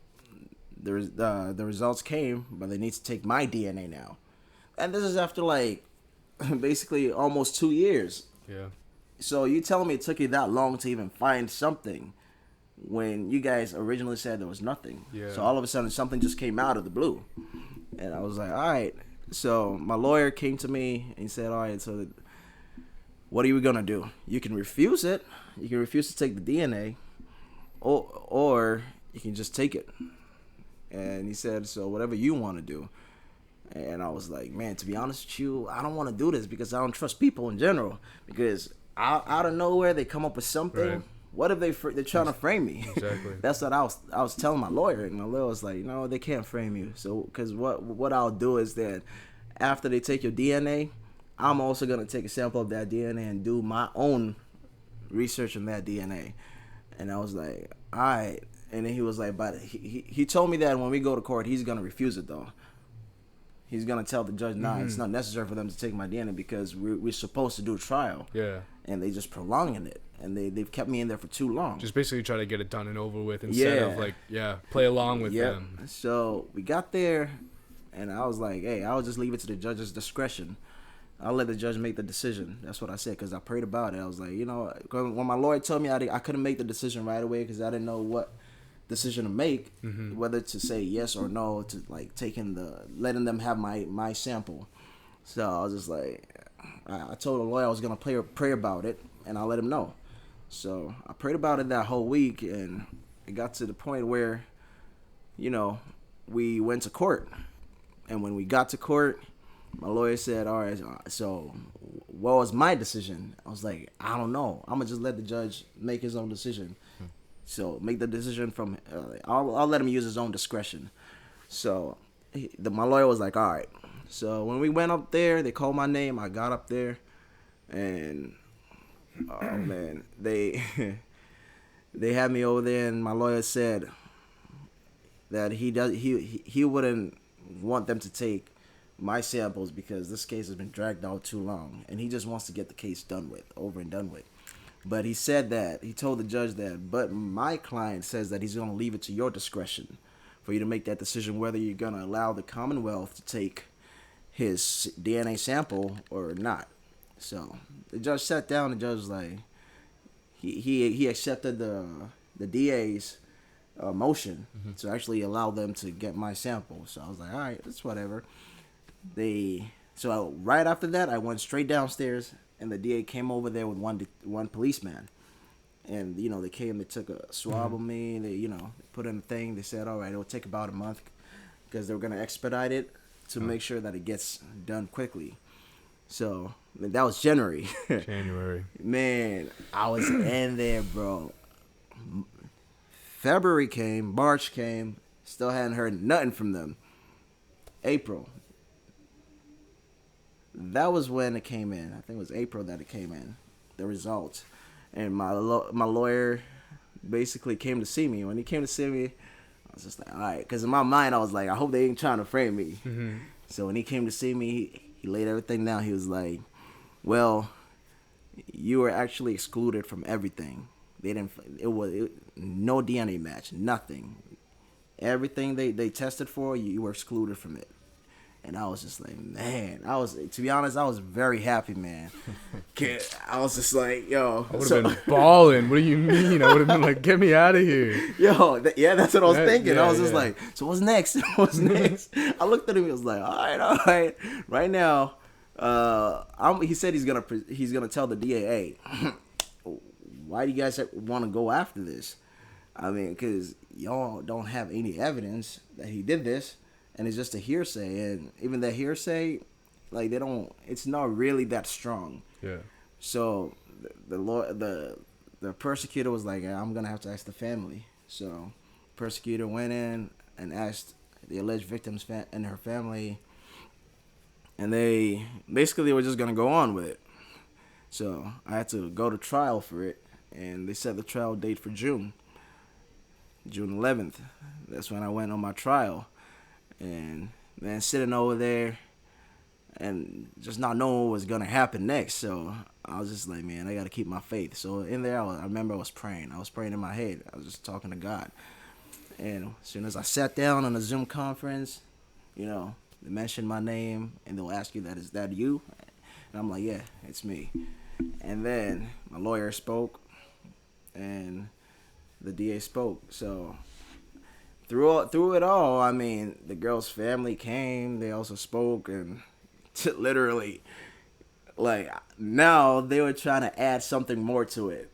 the results came, but they need to take my DNA now. And this is after like basically almost 2 years. Yeah. So you telling me it took you that long to even find something when you guys originally said there was nothing. Yeah. So all of a sudden something just came out of the blue. And I was like, all right. So my lawyer came to me and he said, all right, so what are you going to do? You can refuse it. You can refuse to take the DNA, or you can just take it. And he said, so whatever you want to do. And I was like, man, to be honest with you, I don't want to do this because I don't trust people in general. Because out of nowhere, they come up with something. Right. What if they're trying to frame me? Exactly. That's what I was telling my lawyer. And my lawyer was like, no, they can't frame you. So, because what I'll do is that after they take your DNA, I'm also going to take a sample of that DNA and do my own research on that DNA. And I was like, all right. And then he was like, but he told me that when we go to court, he's going to refuse it, though. He's going to tell the judge, nah, it's not necessary for them to take my DNA because we're supposed to do a trial. Yeah. And they just prolonging it. And they've kept me in there for too long. Just basically try to get it done and over with instead of like, play along with them. So we got there, and I was like, hey, I'll just leave it to the judge's discretion. I'll let the judge make the decision. That's what I said, because I prayed about it. I was like, when my lawyer told me I couldn't make the decision right away because I didn't know what decision to make, whether to say yes or no to like letting them have my sample. So I was just like, I told the lawyer I was gonna pray about it, and I let him know. So I prayed about it that whole week, and it got to the point where, we went to court. And when we got to court, my lawyer said, all right, so what was my decision? I was like, I don't know. I'm going to just let the judge make his own decision. So make the decision from, I'll let him use his own discretion. So my lawyer was like, all right. So when we went up there, they called my name. I got up there, and oh man, they had me over there, and my lawyer said that he wouldn't want them to take my samples because this case has been dragged out too long, and he just wants to get the case over and done with. But he said that he told the judge that, but my client says that he's going to leave it to your discretion for you to make that decision whether you're going to allow the Commonwealth to take his DNA sample or not. So the judge sat down. The judge was like, he accepted the DA's motion to actually allow them to get my sample. So I was like, all right, that's whatever. So right after that, I went straight downstairs, and the DA came over there with one policeman. And, they came, they took a swab of me, they put in a thing. They said, all right, it'll take about a month because they were going to expedite it to make sure that it gets done quickly. So that was January. Man, I was in there, bro. February came, March came, still hadn't heard nothing from them. April. That was when it came in. I think it was April that it came in, the results. And my lawyer basically came to see me. When he came to see me, I was just like, all right. Because in my mind, I was like, I hope they ain't trying to frame me. So when he came to see me, he laid everything down. He was like, well, you were actually excluded from everything. It was no DNA match, nothing. Everything they tested for, you were excluded from it. And I was just like, man, to be honest, I was very happy, man. I was just like, yo. I would have been balling. What do you mean? I would have been like, get me out of here. Yo, that's what I was thinking. Yeah, I was just like, so what's next? What's next? I looked at him and was like, all right. Right now, He said he's gonna tell the DA, hey, why do you guys want to go after this? I mean, because y'all don't have any evidence that he did this, and it's just a hearsay, and even that hearsay, like they don't, it's not really that strong. Yeah. So the persecutor was like, I'm gonna have to ask the family. So, persecutor went in and asked the alleged victims and her family, and they basically were just gonna go on with it. So I had to go to trial for it, and they set the trial date for June 11th. That's when I went on my trial, and then sitting over there and just not knowing what was gonna happen next. So I was just like, man, I gotta keep my faith. So in there, I remember I was praying. I was praying in my head. I was just talking to God. And as soon as I sat down on a Zoom conference, they mentioned my name, and they'll ask you, is that you? And I'm like, yeah, it's me. And then my lawyer spoke, and the DA spoke. So through it all, I mean, the girl's family came. They also spoke, and literally, like, now they were trying to add something more to it,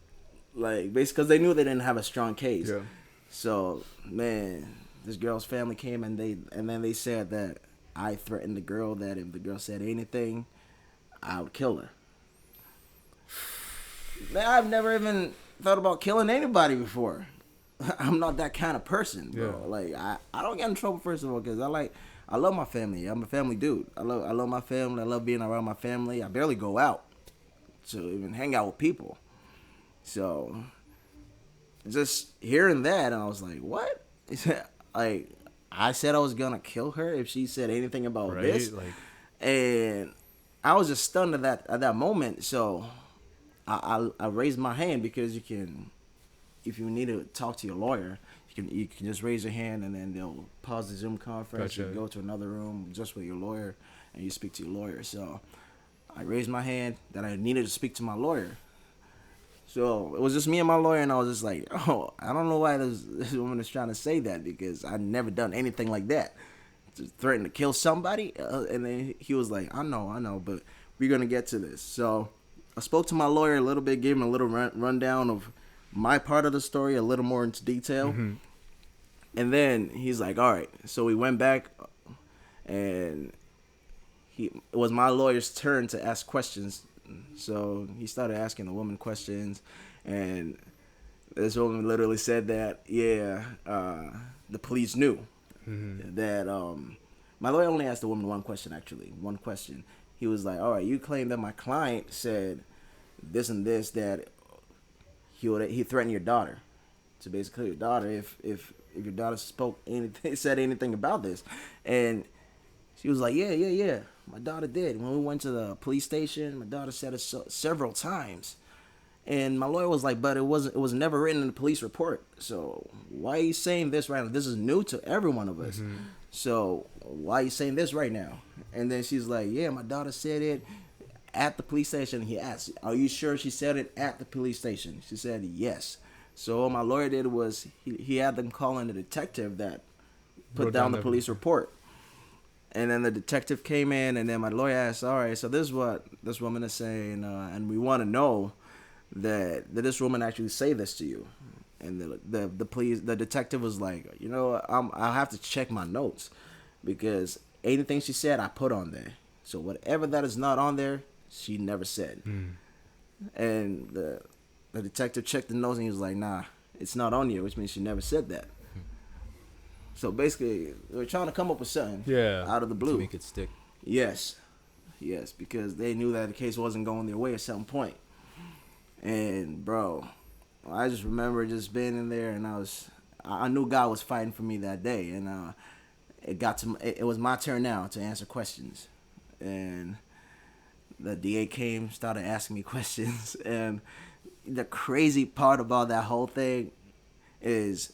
like, basically because they knew they didn't have a strong case. Yeah. So, man, this girl's family came, and then they said that I threatened the girl that if the girl said anything, I would kill her. Man, I've never even thought about killing anybody before. I'm not that kind of person, bro. Yeah. Like, I don't get in trouble, first of all, because I love my family. I'm a family dude. I love my family. I love being around my family. I barely go out to even hang out with people. So, just hearing that, and I was like, what? Like, I said I was going to kill her if she said anything about this. Like, and I was just stunned at that moment. So, I raised my hand, because you can, if you need to talk to your lawyer, you can just raise your hand, and then they'll pause the Zoom conference. Gotcha. You go to another room just with your lawyer, and you speak to your lawyer. So I raised my hand that I needed to speak to my lawyer. So it was just me and my lawyer, and I was just like, oh, I don't know why this woman is trying to say that, because I've never done anything like that. Just threatened to kill somebody. And then he was like, I know, but we're going to get to this. So I spoke to my lawyer a little bit, gave him a little rundown of my part of the story, a little more into detail. Mm-hmm. And then he's like, all right. So we went back, and it was my lawyer's turn to ask questions. So he started asking the woman questions, and this woman literally said that, the police knew. Mm-hmm. That my lawyer only asked the woman one question. He was like, all right, you claim that my client said this and this, that he threatened your daughter. So basically, your daughter, if your daughter said anything about this. And she was like, yeah, my daughter did. When we went to the police station, my daughter said it several times. And my lawyer was like, but it was never written in the police report. So why are you saying this right now? This is new to every one of us. Mm-hmm. So why are you saying this right now? And then she's like, yeah, my daughter said it at the police station. He asked, are you sure she said it at the police station? She said, yes. So what my lawyer did was he had them call in the detective that put down the police report. And then the detective came in, and then my lawyer asked, all right, so this is what this woman is saying, and we want to know that this woman actually say this to you. And the detective was like, I'll have to check my notes, because anything she said, I put on there. So whatever that is not on there, she never said. Mm. And the detective checked the notes, and he was like, nah, it's not on here, which means she never said that. So basically, they were trying to come up with something out of the blue. To make it stick. Yes, because they knew that the case wasn't going their way at some point. And, bro, I just remember just being in there, and I knew God was fighting for me that day. And it was my turn now to answer questions. And the DA came, started asking me questions. And the crazy part about that whole thing is,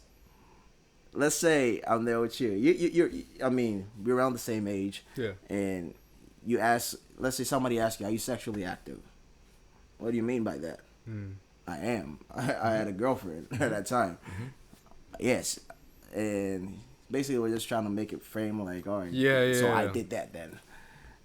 let's say I'm there with you. We're around the same age. Yeah. And you ask, let's say somebody asks you, are you sexually active? What do you mean by that? Mm. I am. I had a girlfriend at that time. Mm-hmm. Yes. And basically we're just trying to make it frame like, all right. So I did that then.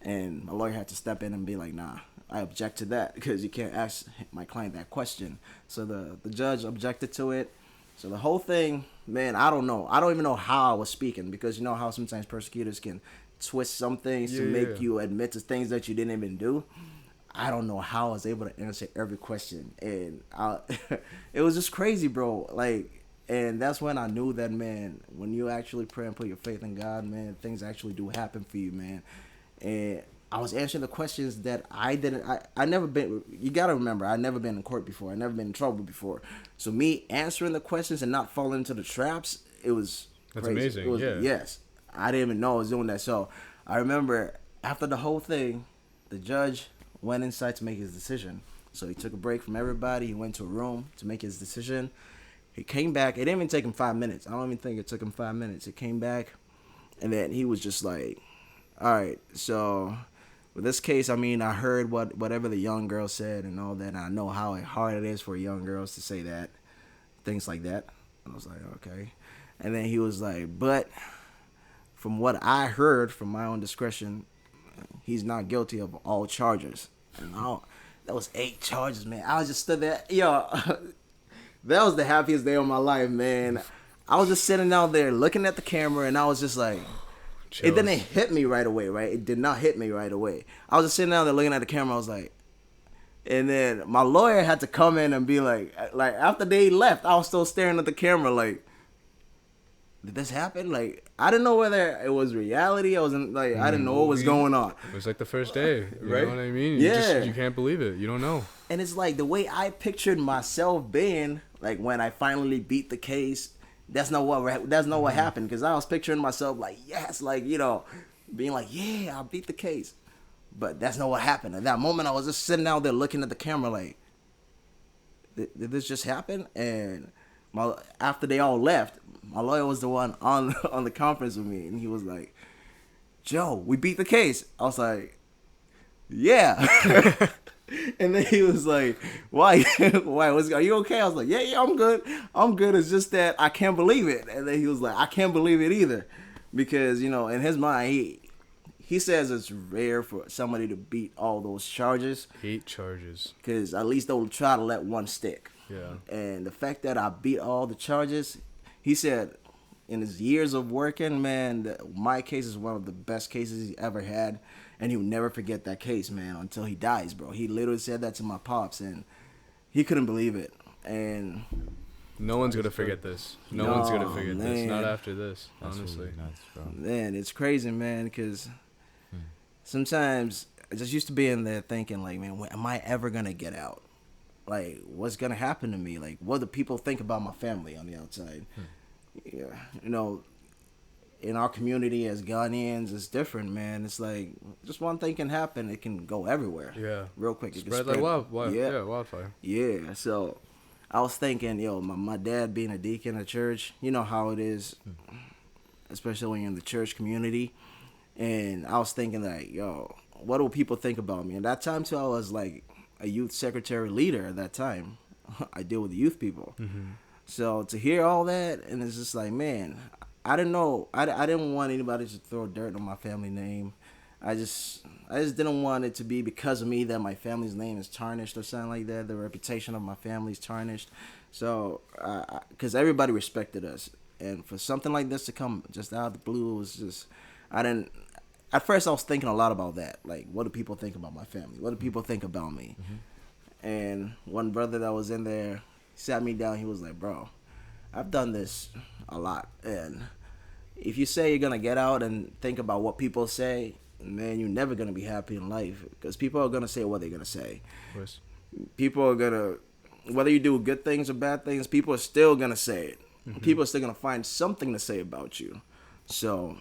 And my lawyer had to step in and be like, nah, I object to that because you can't ask my client that question. So the judge objected to it. So the whole thing, man, I don't know. I don't even know how I was speaking, because you know how sometimes persecutors can twist some things to make you admit to things that you didn't even do. I don't know how I was able to answer every question. And it was just crazy, bro. Like, and that's when I knew that, man, when you actually pray and put your faith in God, man, things actually do happen for you, man. And I was answering the questions that I never been, you got to remember, I never been in court before. I never been in trouble before. So me answering the questions and not falling into the traps, it was That's crazy. amazing, It was, yeah. Yes. I didn't even know I was doing that. So I remember after the whole thing, the judge went inside to make his decision. So he took a break from everybody. He went to a room to make his decision. He came back. It didn't even take him 5 minutes. I don't even think it took him 5 minutes. He came back, and then he was just like, all right, so with this case, I mean, I heard whatever the young girl said and all that. And I know how hard it is for young girls to say that, things like that. I was like, okay. And then he was like, but from what I heard from my own discretion, he's not guilty of all charges. And that was 8 charges, man. I was just stood there. Yo, that was the happiest day of my life, man. I was just sitting out there looking at the camera, and I was just like, Chills. it didn't hit me right away, right? It did not hit me right away. I was just sitting down there looking at the camera. I was like, and then my lawyer had to come in and be like after they left, I was still staring at the camera like, did this happen? Like, I didn't know whether it was reality. I wasn't like, I didn't know what was going on. It was like the first day. You Right? know what I mean? Yeah. You can't believe it. You don't know. And it's like the way I pictured myself being, like when I finally beat the case. That's not what happened, because I was picturing myself like, yes, like, you know, being like, yeah, I beat the case. But that's not what happened. At that moment, I was just sitting out there looking at the camera like, did this just happen? And after they all left, my lawyer was the one on the conference with me, and he was like, Joe, we beat the case. I was like, yeah. And then he was like, why? Are you okay? I was like, yeah, I'm good. I'm good. It's just that I can't believe it. And then he was like, I can't believe it either. Because, you know, in his mind, he says it's rare for somebody to beat all those charges. 8 charges. Because at least they'll try to let one stick. Yeah. And the fact that I beat all the charges, he said in his years of working, man, my case is one of the best cases he ever had. And he'll never forget that case, man, until he dies, bro. He literally said that to my pops, and he couldn't believe it. And No one's going to forget this. No one's going to forget this. man. Not after this, That's honestly. really nuts, bro. man, it's crazy, man, because sometimes I just used to be in there thinking, like, man, when am I ever going to get out? Like, what's going to happen to me? Like, what do people think about my family on the outside? Yeah, you know, in our community as Ghanaians, it's different, man. It's like, just one thing can happen. It can go everywhere. Yeah. Real quick. It can Spread like wildfire. Yeah, so I was thinking, yo, my dad being a deacon at church, you know how it is, especially when you're in the church community. And I was thinking, like, yo, what do people think about me? And that time, too, I was like a youth secretary leader at that time. I deal with the youth people. So to hear all that, and it's just like, man, I didn't know. I didn't want anybody to throw dirt on my family name. I just didn't want it to be because of me that my family's name is tarnished or something like that. The reputation of my family's tarnished. So, because everybody respected us. And for something like this to come just out of the blue, it was just, at first I was thinking a lot about that. Like, what do people think about my family? What do people think about me? And one brother that was in there sat me down. He was like, bro, I've done this a lot. And if you say you're going to get out and think about what people say, man, you're never going to be happy in life, because people are going to say what they're going to say. Of course. People are going to, whether you do good things or bad things, people are still going to say it. People are still going to find something to say about you. So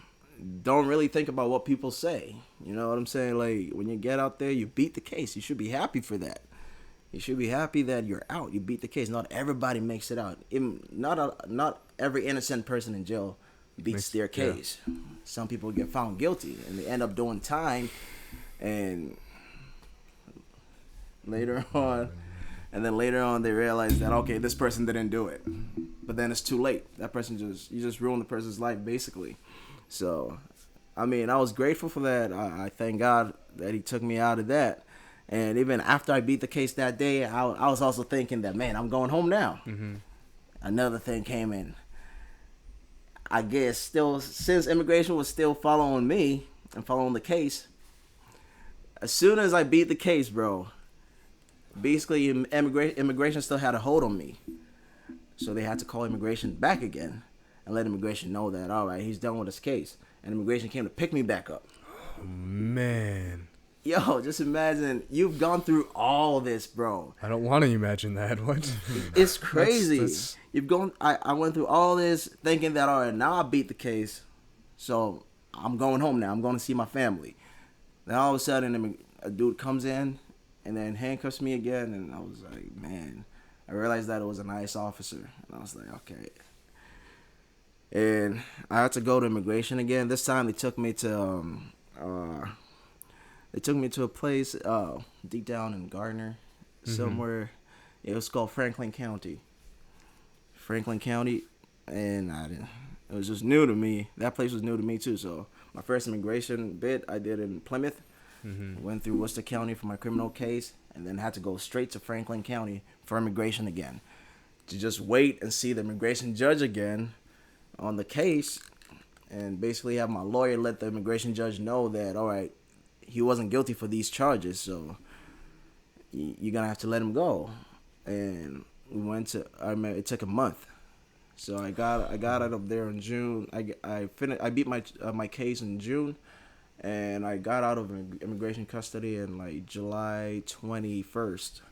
don't really think about what people say. You know what I'm saying? Like, when you get out there, you beat the case. You should be happy for that. You should be happy that you're out. You beat the case. Not everybody makes it out. Not every innocent person in jail beats their case. Yeah. Some people get found guilty and they end up doing time, and later on they realize that, okay, this person didn't do it, but then it's too late. That person you just ruined the person's life basically. So I mean, I was grateful for that. I thank God that he took me out of that. And even after I beat the case that day, I was also thinking that, man, I'm going home now. Mm-hmm. Another thing came in. I guess still, since immigration was still following me and following the case, as soon as I beat the case, bro, basically immigration still had a hold on me. So they had to call immigration back again and let immigration know that, all right, he's done with his case. And immigration came to pick me back up. Man. Yo, just imagine you've gone through all this, bro. I don't want to imagine that. What? It's crazy. That's- You've gone. I went through all this thinking that, all right, now I beat the case, so I'm going home now. I'm going to see my family. Then all of a sudden, a dude comes in and then handcuffs me again, and I was like, man. I realized that it was a nice officer, and I was like, okay. And I had to go to immigration again. This time they took me to a place deep down in Gardner, somewhere. It was called Franklin County. And it was just new to me. That place was new to me too. So my first immigration bit I did in Plymouth. Went through Worcester County for my criminal case, and then had to go straight to Franklin County for immigration again. To just wait and see the immigration judge again on the case, and basically have my lawyer let the immigration judge know that, all right, he wasn't guilty for these charges, so you're gonna have to let him go. And we went to. It took a month, so I got out of there in June. I beat my case in June, and I got out of immigration custody in like July 21st,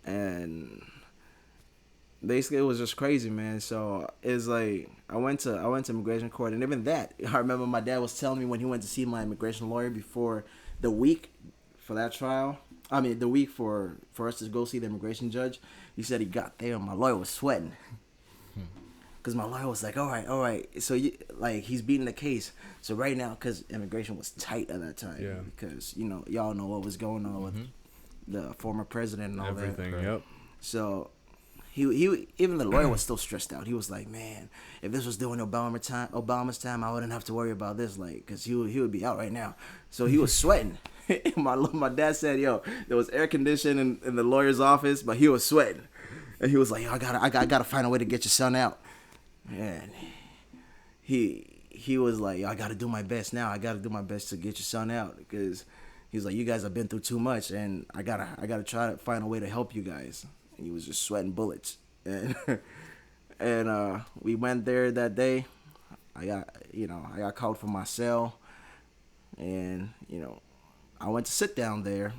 and basically it was just crazy, man. So it's like I went to immigration court, and even that, I remember my dad was telling me when he went to see my immigration lawyer before the week for that trial. I mean, the week for us to go see the immigration judge. He said he got there and my lawyer was sweating. Because my lawyer was like, all right. So, he's beating the case. So, right now, because immigration was tight at that time. Yeah. Because, y'all know what was going on with the former president and all Everything, that. yep. So, he even the lawyer was still stressed out. He was like, man, if this was during Obama's time, I wouldn't have to worry about this, because he would be out right now. So, he was sweating. My dad said, yo, there was air conditioning in the lawyer's office, but he was sweating. And he was like, yo, I gotta find a way to get your son out. And he was like, I gotta do my best now. I gotta do my best to get your son out, because he's like, you guys have been through too much, and I gotta try to find a way to help you guys. And he was just sweating bullets. And we went there that day. I got called from my cell, and I went to sit down there,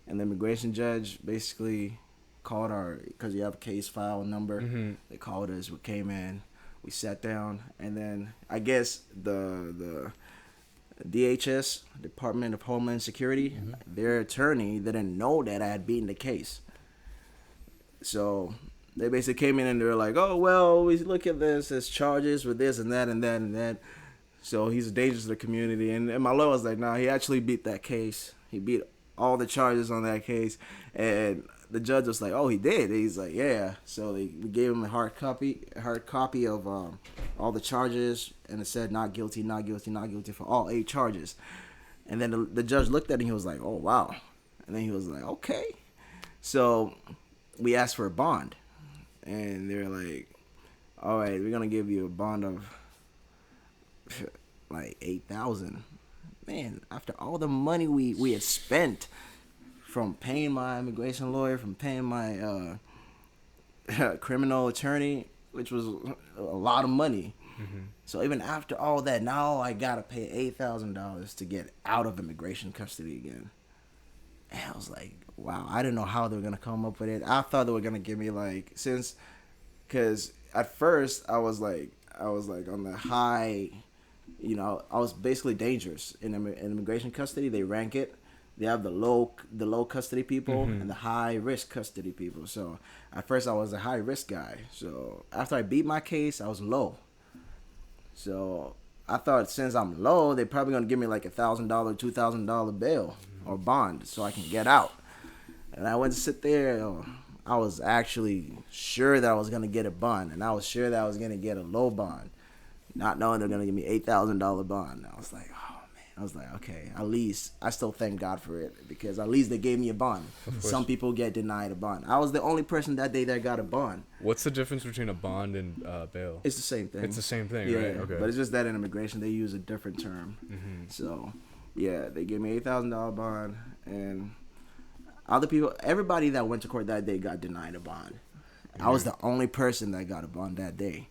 and the immigration judge basically called because you have a case file number. They called us. We came in. We sat down, and then I guess the DHS, Department of Homeland Security, their attorney didn't know that I had beaten the case. So they basically came in and they were like, oh, well, we look at this as charges with this and that and that and that. So he's a danger to the community. And my lawyer was like, nah, he actually beat that case. He beat all the charges on that case. And the judge was like, oh, he did? He's like, yeah. So we gave him a hard copy of all the charges. And it said not guilty, not guilty, not guilty for all 8 charges. And then the judge looked at it and he was like, oh, wow. And then he was like, okay. So we asked for a bond. And they're like, all right, we're going to give you a bond of like $8,000. Man, after all the money we had spent from paying my immigration lawyer, from paying my criminal attorney, which was a lot of money. So even after all that, now I gotta pay $8,000 to get out of immigration custody again. And I was like, wow, I didn't know how they were gonna come up with it. I thought they were gonna give me because at first I was like on the high. I was basically dangerous in immigration custody. They rank it. They have the low custody people and the high risk custody people. So at first I was a high risk guy. So after I beat my case, I was low. So I thought since I'm low, they're probably gonna give me like $1,000, $2,000 bail or bond so I can get out. And I went to sit there. I was actually sure that I was gonna get a bond, and I was sure that I was gonna get a low bond. not knowing they're gonna give me $8,000 bond. I was like, oh man. I was like, okay, at least I still thank God for it because at least they gave me a bond. Some people get denied a bond. I was the only person that day that got a bond. What's the difference between a bond and bail? It's the same thing. It's the same thing, yeah, right? Okay. But it's just that in immigration they use a different term. So, yeah, they gave me $8,000 bond, and other people, everybody that went to court that day got denied a bond. I was the only person that got a bond that day.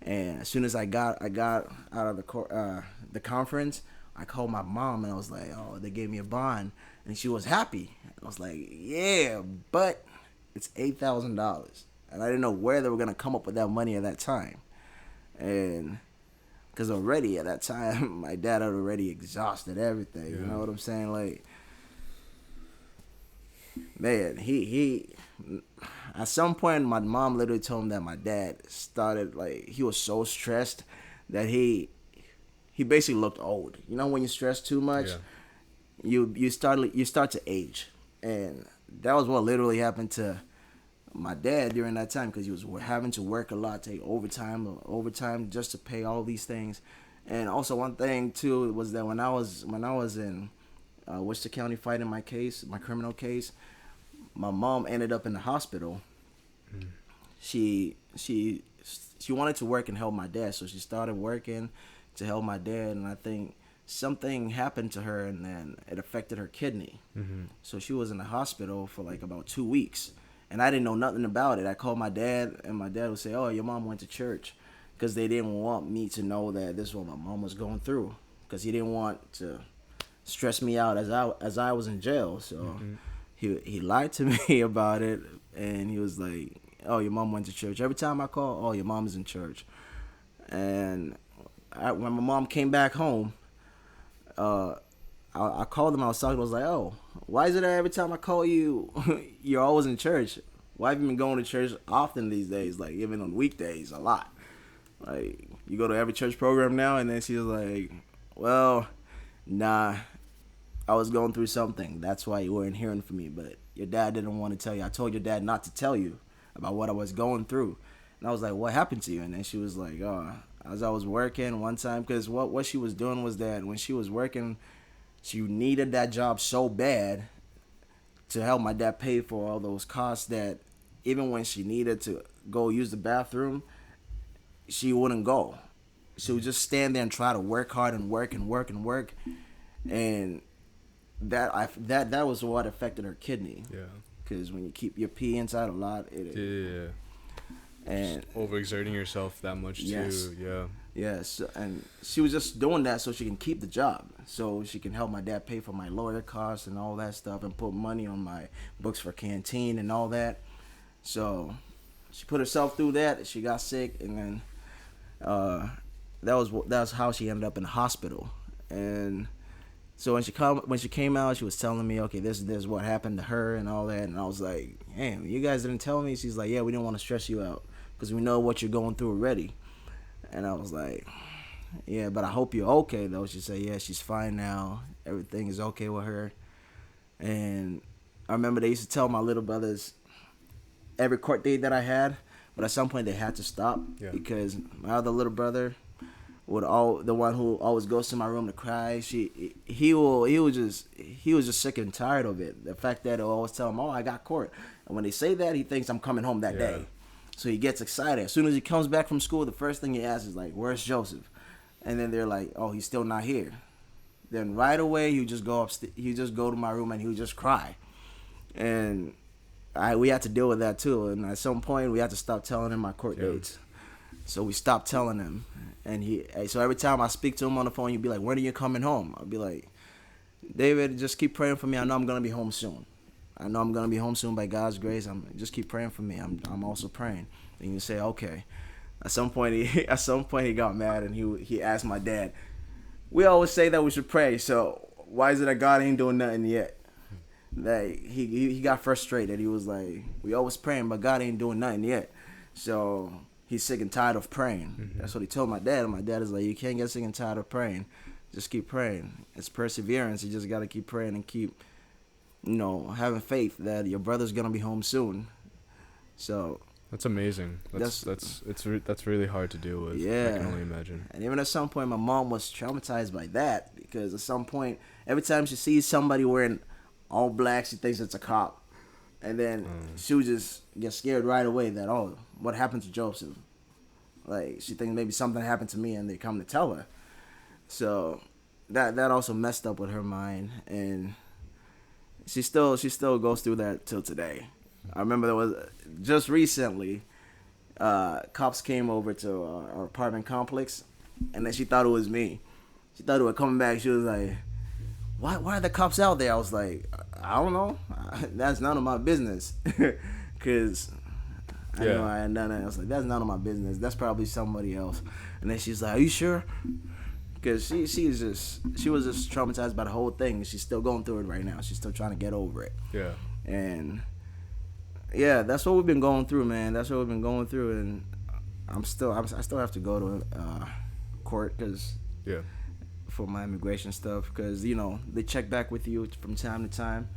And as soon as I got out of the conference, I called my mom and I was like, "Oh, they gave me a bond," and she was happy. I was like, "Yeah, but it's $8,000," and I didn't know where they were gonna come up with that money at that time, and because already at that time my dad had already exhausted everything. You know what I'm saying? Like, man, he at some point my mom literally told him that my dad started, like, he was so stressed that he basically looked old. You know, when you stress too much, you start to age, and that was what literally happened to my dad during that time, because he was having to work a lot, take overtime just to pay all these things. And also one thing too was that when I was in Worcester County fighting my criminal case, my mom ended up in the hospital. She wanted to work and help my dad, so she started working to help my dad, and I think something happened to her, and then it affected her kidney. So she was in the hospital for like about 2 weeks, and I didn't know nothing about it. I called my dad, and my dad would say, "Oh, your mom went to church," because they didn't want me to know that this is what my mom was going through, because he didn't want to stress me out as I was in jail. So he lied to me about it, and he was like, "Oh, your mom went to church." Every time I call, "Oh, your mom is in church." And when my mom came back home, I called him. I was talking. I was like, "Oh, why is it that every time I call you, you're always in church? Why have you been going to church often these days? Like, even on weekdays, a lot. Like, you go to every church program now?" And then she was like, "Well, nah, I was going through something. That's why you weren't hearing from me. But your dad didn't want to tell you. I told your dad not to tell you about what I was going through." And I was like, "What happened to you?" And then she was like, "Oh, as I was working one time," because what she was doing was that when she was working, she needed that job so bad to help my dad pay for all those costs that even when she needed to go use the bathroom, she wouldn't go. She would just stand there and try to work hard and work and work and work, and that was what affected her kidney. Yeah. Because when you keep your pee inside a lot, Yeah. And overexerting yourself that much Yes. too. Yeah. yes, and she was just doing that so she can keep the job, so she can help my dad pay for my lawyer costs and all that stuff, and put money on my books for canteen and all that. So she put herself through that. She got sick, and then that was how she ended up in the hospital. And so when she came out, she was telling me, "Okay, this is what happened to her and all that." And I was like, "Damn, you guys didn't tell me." She's like, "Yeah, we didn't want to stress you out because we know what you're going through already." And I was like, "Yeah, but I hope you're okay though." She said, "Yeah, she's fine now. Everything is okay with her." And I remember they used to tell my little brothers every court date that I had, but at some point they had to stop because my other little brother the one who always goes to my room to cry. He was just sick and tired of it. The fact that I always tell him, "Oh, I got court," and when they say that, he thinks I'm coming home that day. So he gets excited. As soon as he comes back from school, the first thing he asks is like, "Where's Joseph?" And then they're like, "Oh, he's still not here." Then right away, he would just go to my room and he would just cry. And we had to deal with that too. And at some point, we had to stop telling him my court dates. So we stopped telling him. And so every time I speak to him on the phone, he'd be like, "When are you coming home?" I'd be like, "David, just keep praying for me. I know I'm gonna be home soon. I know I'm gonna be home soon by God's grace. Just keep praying for me. I'm also praying." And you say, "Okay." At some point he got mad and he asked my dad, "We always say that we should pray, so why is it that God ain't doing nothing yet?" Like he got frustrated. He was like, "We always praying, but God ain't doing nothing yet." So he's sick and tired of praying. That's what he told my dad. And my dad is like, "You can't get sick and tired of praying. Just keep praying. It's perseverance. You just got to keep praying and keep, having faith that your brother's going to be home soon." So That's amazing. That's really hard to deal with. Yeah. I can only imagine. And even at some point, my mom was traumatized by that because at some point, every time she sees somebody wearing all black, she thinks it's a cop. And then she would just get scared right away that, oh, what happened to Joseph? Like, she thinks maybe something happened to me and they come to tell her. So that also messed up with her mind. And she still goes through that till today. I remember there was just recently, cops came over to our apartment complex, and then she thought it was me. She thought it was coming back. She was like, "Why are the cops out there?" I was like, "I don't know. That's none of my business." Cause I know I had done it. I was like, "That's none of my business. That's probably somebody else." And then she's like, "Are you sure?" Cause she was just traumatized by the whole thing. She's still going through it right now. She's still trying to get over it. Yeah. And yeah, that's what we've been going through, man. That's what we've been going through, and I still have to go to court for my immigration stuff, because they check back with you from time to time,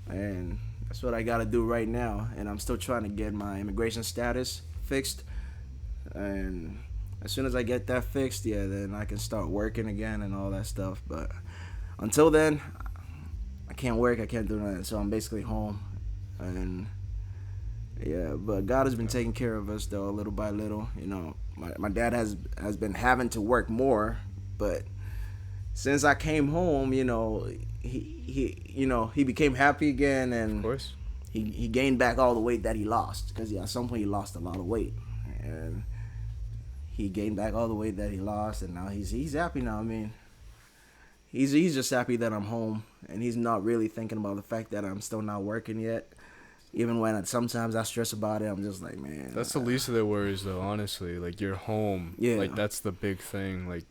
and that's what I got to do right now. And I'm still trying to get my immigration status fixed, and as soon as I get that fixed, then I can start working again and all that stuff. But until then, I can't work. I can't do nothing. So I'm basically home, and yeah, but God has been taking care of us though, little by little. My dad has been having to work more, but since I came home, he became happy again, and Of course. he gained back all the weight that he lost, because at some point he lost a lot of weight, and he gained back all the weight that he lost, and now he's happy now. I mean, he's just happy that I'm home, and he's not really thinking about the fact that I'm still not working yet. Even when sometimes I stress about it, I'm just like, man. That's the least of their worries, though. Honestly, like, you're home. Yeah. Like, that's the big thing. Like.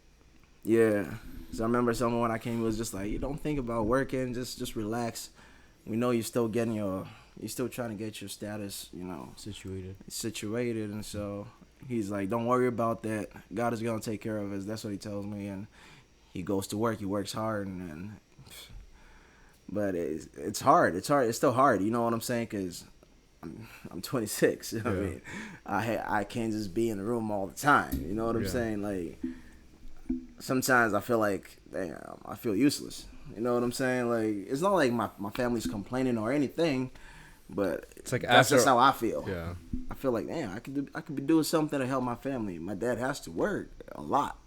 Yeah. So I remember someone when I came was just like, you don't think about working, just relax. We know you're still you're still trying to get your status, situated, and so he's like, don't worry about that. God is gonna take care of us. That's what he tells me, and he goes to work. He works hard, but it's hard. It's hard. It's still hard. You know what I'm saying? Because I'm 26. You know what I mean? I can't just be in the room all the time. You know what I'm saying? Like, sometimes I feel like, damn, I feel useless. You know what I'm saying? Like, it's not like my family's complaining or anything, but it's like that's just how I feel. Yeah. I feel like, damn, I could be doing something to help my family. My dad has to work a lot,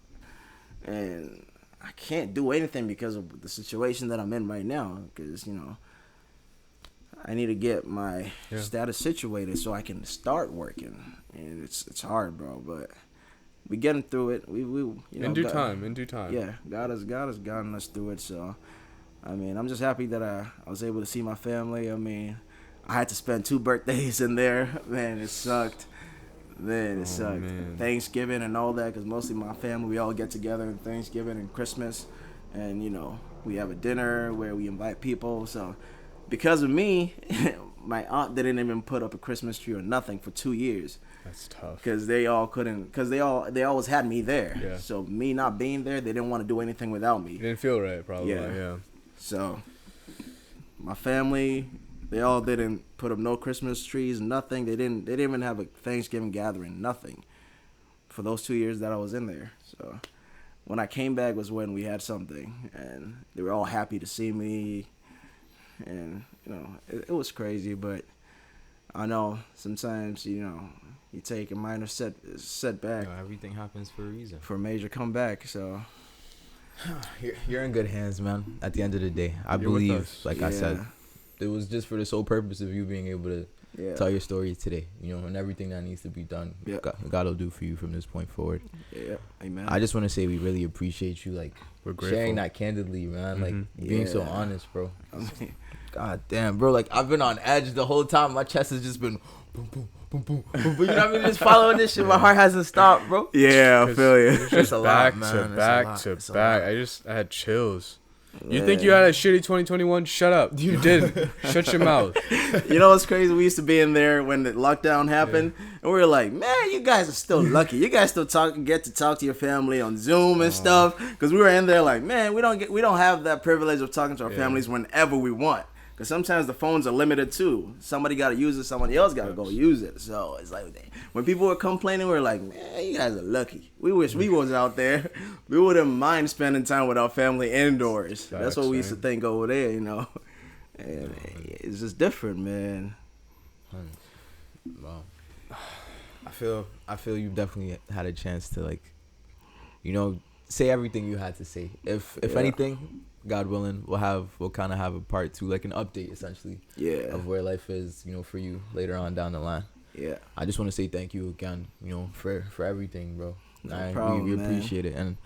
and I can't do anything because of the situation that I'm in right now, because I need to get my status situated so I can start working, and it's hard, bro, but we getting through it. We in due time. Yeah, God has gotten us through it. So I mean, I'm just happy that I was able to see my family. I mean, I had to spend 2 birthdays in there. Man, it sucked. Man. Thanksgiving and all that, because mostly my family, we all get together on Thanksgiving and Christmas, and we have a dinner where we invite people. So because of me, my aunt didn't even put up a Christmas tree or nothing for 2 years. That's tough. Because they all couldn't, because they always had me there. Yeah. So me not being there, they didn't want to do anything without me. You didn't feel right, probably. Yeah. So my family, they all didn't put up no Christmas trees, nothing. They didn't even have a Thanksgiving gathering, nothing, for those 2 years that I was in there. So when I came back was when we had something, and they were all happy to see me, and it was crazy. But I know sometimes you take a minor setback. Everything happens for a reason. For a major comeback. So you're in good hands, man. At the end of the day, I You're with believe, us. like I said, it was just for the sole purpose of you being able to tell your story today. And everything that needs to be done, God will do for you from this point forward. Yeah, amen. I just want to say we really appreciate you, like, We're grateful. sharing that candidly, man. Like, being so honest, bro. I mean, God damn, bro. Like, I've been on edge the whole time. My chest has just been boom, boom, boom, boom, boom. You know what I mean? Just following this shit. My heart hasn't stopped, bro. yeah, I feel you. It's just a lot, back man. to It's a back lot. to It's a back. lot. I had chills. You think you had a shitty 2021? Shut up. You didn't. Shut your mouth. You know what's crazy? We used to be in there when the lockdown happened, and we were like, man, you guys are still lucky. You guys still get to talk to your family on Zoom and stuff, because we were in there like, man, we don't have that privilege of talking to our families whenever we want. Because sometimes the phones are limited too. Somebody got to use it. Somebody else got to go use it. So it's like when people were complaining, we were like, man, you guys are lucky. We wish we was out there. We wouldn't mind spending time with our family indoors. That's what we used to think over there, you know. And it's just different, man. Wow. I feel you definitely had a chance to, like, you know, say everything you had to say. If anything, God willing, we'll kind of have a part 2, like an update essentially. Yeah. Of where life is, you know, for you later on down the line. Yeah. I just want to say thank you again, you know, for everything, bro. No problem, we man. appreciate it, and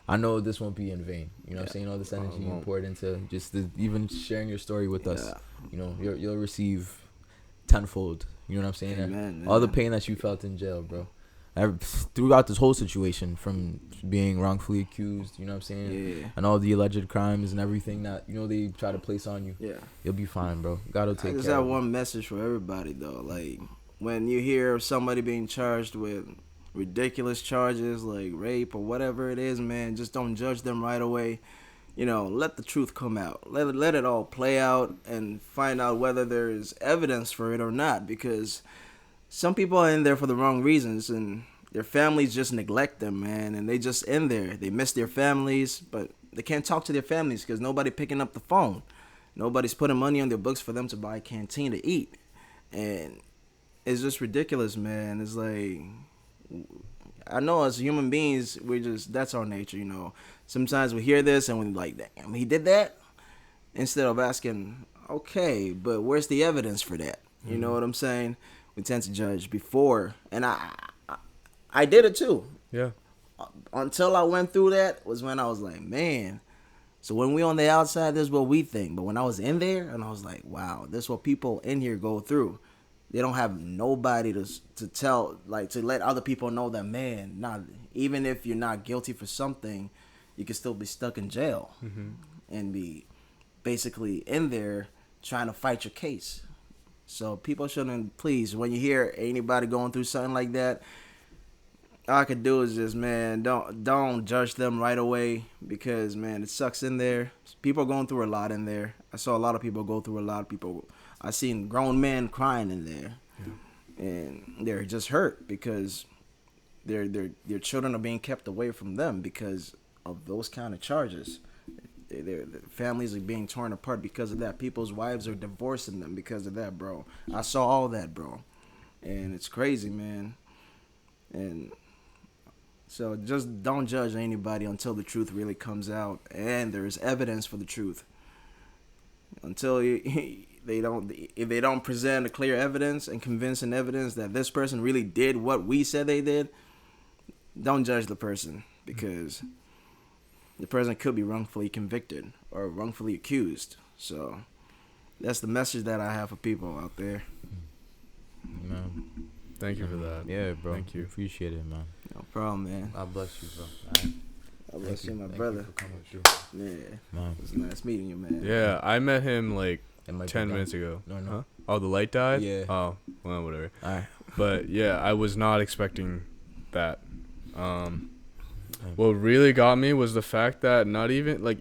I know this won't be in vain. You know what I'm saying? All this energy you poured into just even sharing your story with us. You know, you'll receive tenfold. You know what I'm saying? Amen, all the pain that you felt in jail, bro. Throughout this whole situation, from being wrongfully accused, you know what I'm saying? Yeah. And all the alleged crimes and everything that, you know, they try to place on you. Yeah. You'll be fine, bro. God will take care of you. I just have one message for everybody, though. Like, when you hear of somebody being charged with ridiculous charges like rape or whatever it is, man, just don't judge them right away. You know, let the truth come out. Let it all play out and find out whether there is evidence for it or not, because some people are in there for the wrong reasons and their families just neglect them, man, and they just in there. They miss their families, but they can't talk to their families because nobody picking up the phone. Nobody's putting money on their books for them to buy a canteen to eat. And it's just ridiculous, man. It's like, I know as human beings, that's our nature, you know. Sometimes we hear this and we're like, damn, he did that? Instead of asking, okay, but where's the evidence for that? You know what I'm saying? We tend to judge before, and I did it too. Yeah. Until I went through that was when I was like, man. So when we on the outside, this is what we think. But when I was in there, and I was like, wow, this is what people in here go through. They don't have nobody to tell, like, to let other people know that, man, not even if you're not guilty for something, you can still be stuck in jail and be basically in there trying to fight your case. So people shouldn't, please, when you hear anybody going through something like that, all I could do is just, man, don't judge them right away, because, man, it sucks in there. People are going through a lot in there. I saw a lot of people go through a lot. I seen grown men crying in there, and they're just hurt because their children are being kept away from them because of those kind of charges. Their families are being torn apart because of that. People's wives are divorcing them because of that, bro. I saw all that, bro, and it's crazy, man. And so just don't judge anybody until the truth really comes out and there is evidence for the truth. Until if they don't present a clear evidence and convincing evidence that this person really did what we said they did, don't judge the person, because the person could be wrongfully convicted or wrongfully accused. So that's the message that I have for people out there. Man. Thank you for that. Yeah, bro. Thank you. Appreciate it, man. No problem, man. God bless you, bro. All right. God bless you, my Thank brother. you for coming through. Yeah, Man. it was nice meeting you, man. Yeah, I met him like It might be 10 done. minutes ago. No. Huh? Oh, the light died? Yeah. Oh, well, whatever. All right. But yeah, I was not expecting that. What really got me was the fact that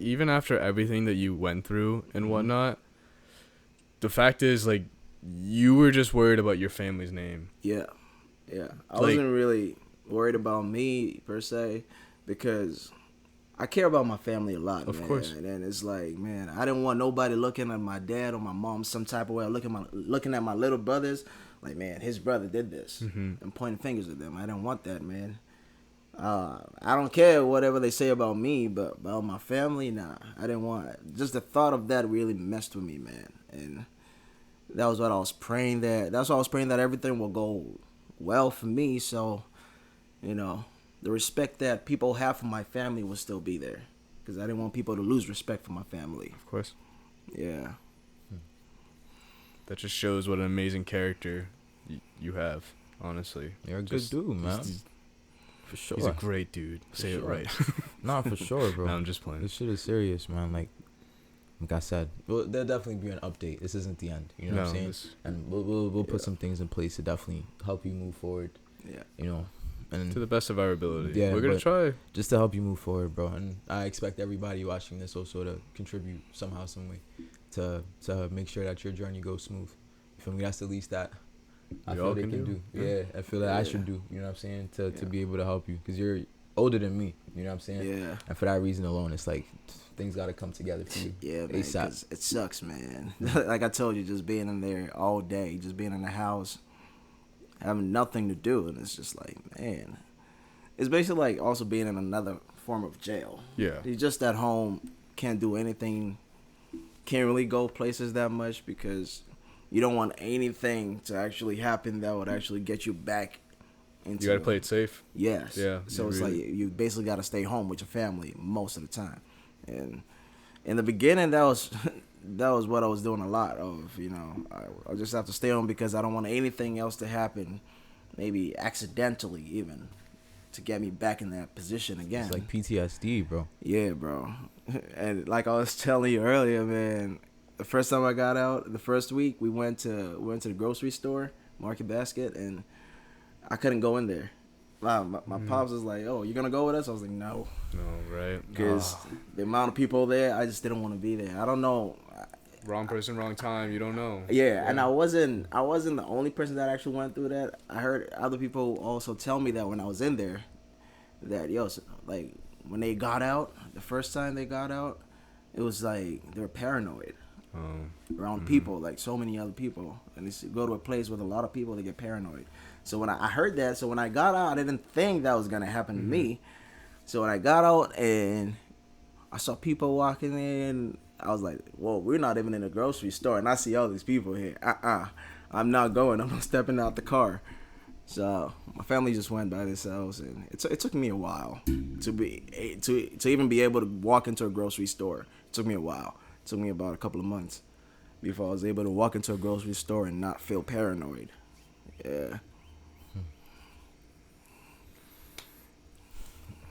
even after everything that you went through and whatnot, the fact is, like, you were just worried about your family's name. Yeah. I wasn't really worried about me per se, because I care about my family a lot, Of man. course. And it's like, man, I didn't want nobody looking at my dad or my mom some type of way, or looking at my little brothers like, man, his brother did this, and pointing fingers at them. I didn't want that, man. I don't care whatever they say about me, but about my family, nah. I didn't want it. Just the thought of that really messed with me, man. And that was what I was praying that. That's why I was praying that everything will go well for me. So, you know, the respect that people have for my family will still be there, because I didn't want people to lose respect for my family. Of course. Yeah. That just shows what an amazing character you have, honestly. You're a good Just- dude, man. For sure. He's a great dude. Say it sure. right. Nah, for sure, bro. No, I'm just playing. This shit is serious, man. Like I said, well, there'll definitely be an update. This isn't the end. You know what I'm saying? And we'll put some things in place to definitely help you move forward. Yeah. You know, and To the best of our ability. Yeah, We're going to try. just to help you move forward, bro. And I expect everybody watching this also to contribute somehow, some way. to make sure that your journey goes smooth. You feel me? That's the least that I We feel all they can can do. do. Yeah. Yeah, I feel that I Yeah. should do. You know what I'm saying? To Yeah. be able to help you, because you're older than me. You know what I'm saying? Yeah. And for that reason alone, it's like things got to come together for you. Yeah, man, ASAP. 'cause it sucks, man. Like I told you, just being in there all day, just being in the house, having nothing to do, and it's just like, man, it's basically like also being in another form of jail. Yeah. You're just at home, can't do anything, can't really go places that much because you don't want anything to actually happen that would actually get you back into. You gotta play it safe. Yes. Yeah, So you it's really- like you basically got to stay home with your family most of the time, and in the beginning that was that was what I was doing a lot of. You know, I just have to stay home because I don't want anything else to happen, maybe accidentally even, to get me back in that position again. It's like PTSD, bro. Yeah, bro. And like I was telling you earlier, man, the first time I got out, the first week, we went to the grocery store, Market Basket, and I couldn't go in there. My pops was like, "Oh, you gonna go with us?" I was like, "No," No, right. because the amount of people there, I just didn't want to be there. I don't know. Wrong person, wrong time. You don't know. Yeah, and I wasn't the only person that actually went through that. I heard other people also tell me that when I was in there, that like when they got out, the first time they got out, it was like they were paranoid around people, like so many other people, and they go to a place with a lot of people, they get paranoid. So when I heard that, so when I got out, I didn't think that was gonna happen to me. So when I got out and I saw people walking in, I was like, whoa, we're not even in a grocery store, and I see all these people here. I'm not going. I'm not stepping out the car. So my family just went by themselves, and it took me a while to even be able to walk into a grocery store. It took me a while. It took me about a couple of months before I was able to walk into a grocery store and not feel paranoid. Yeah.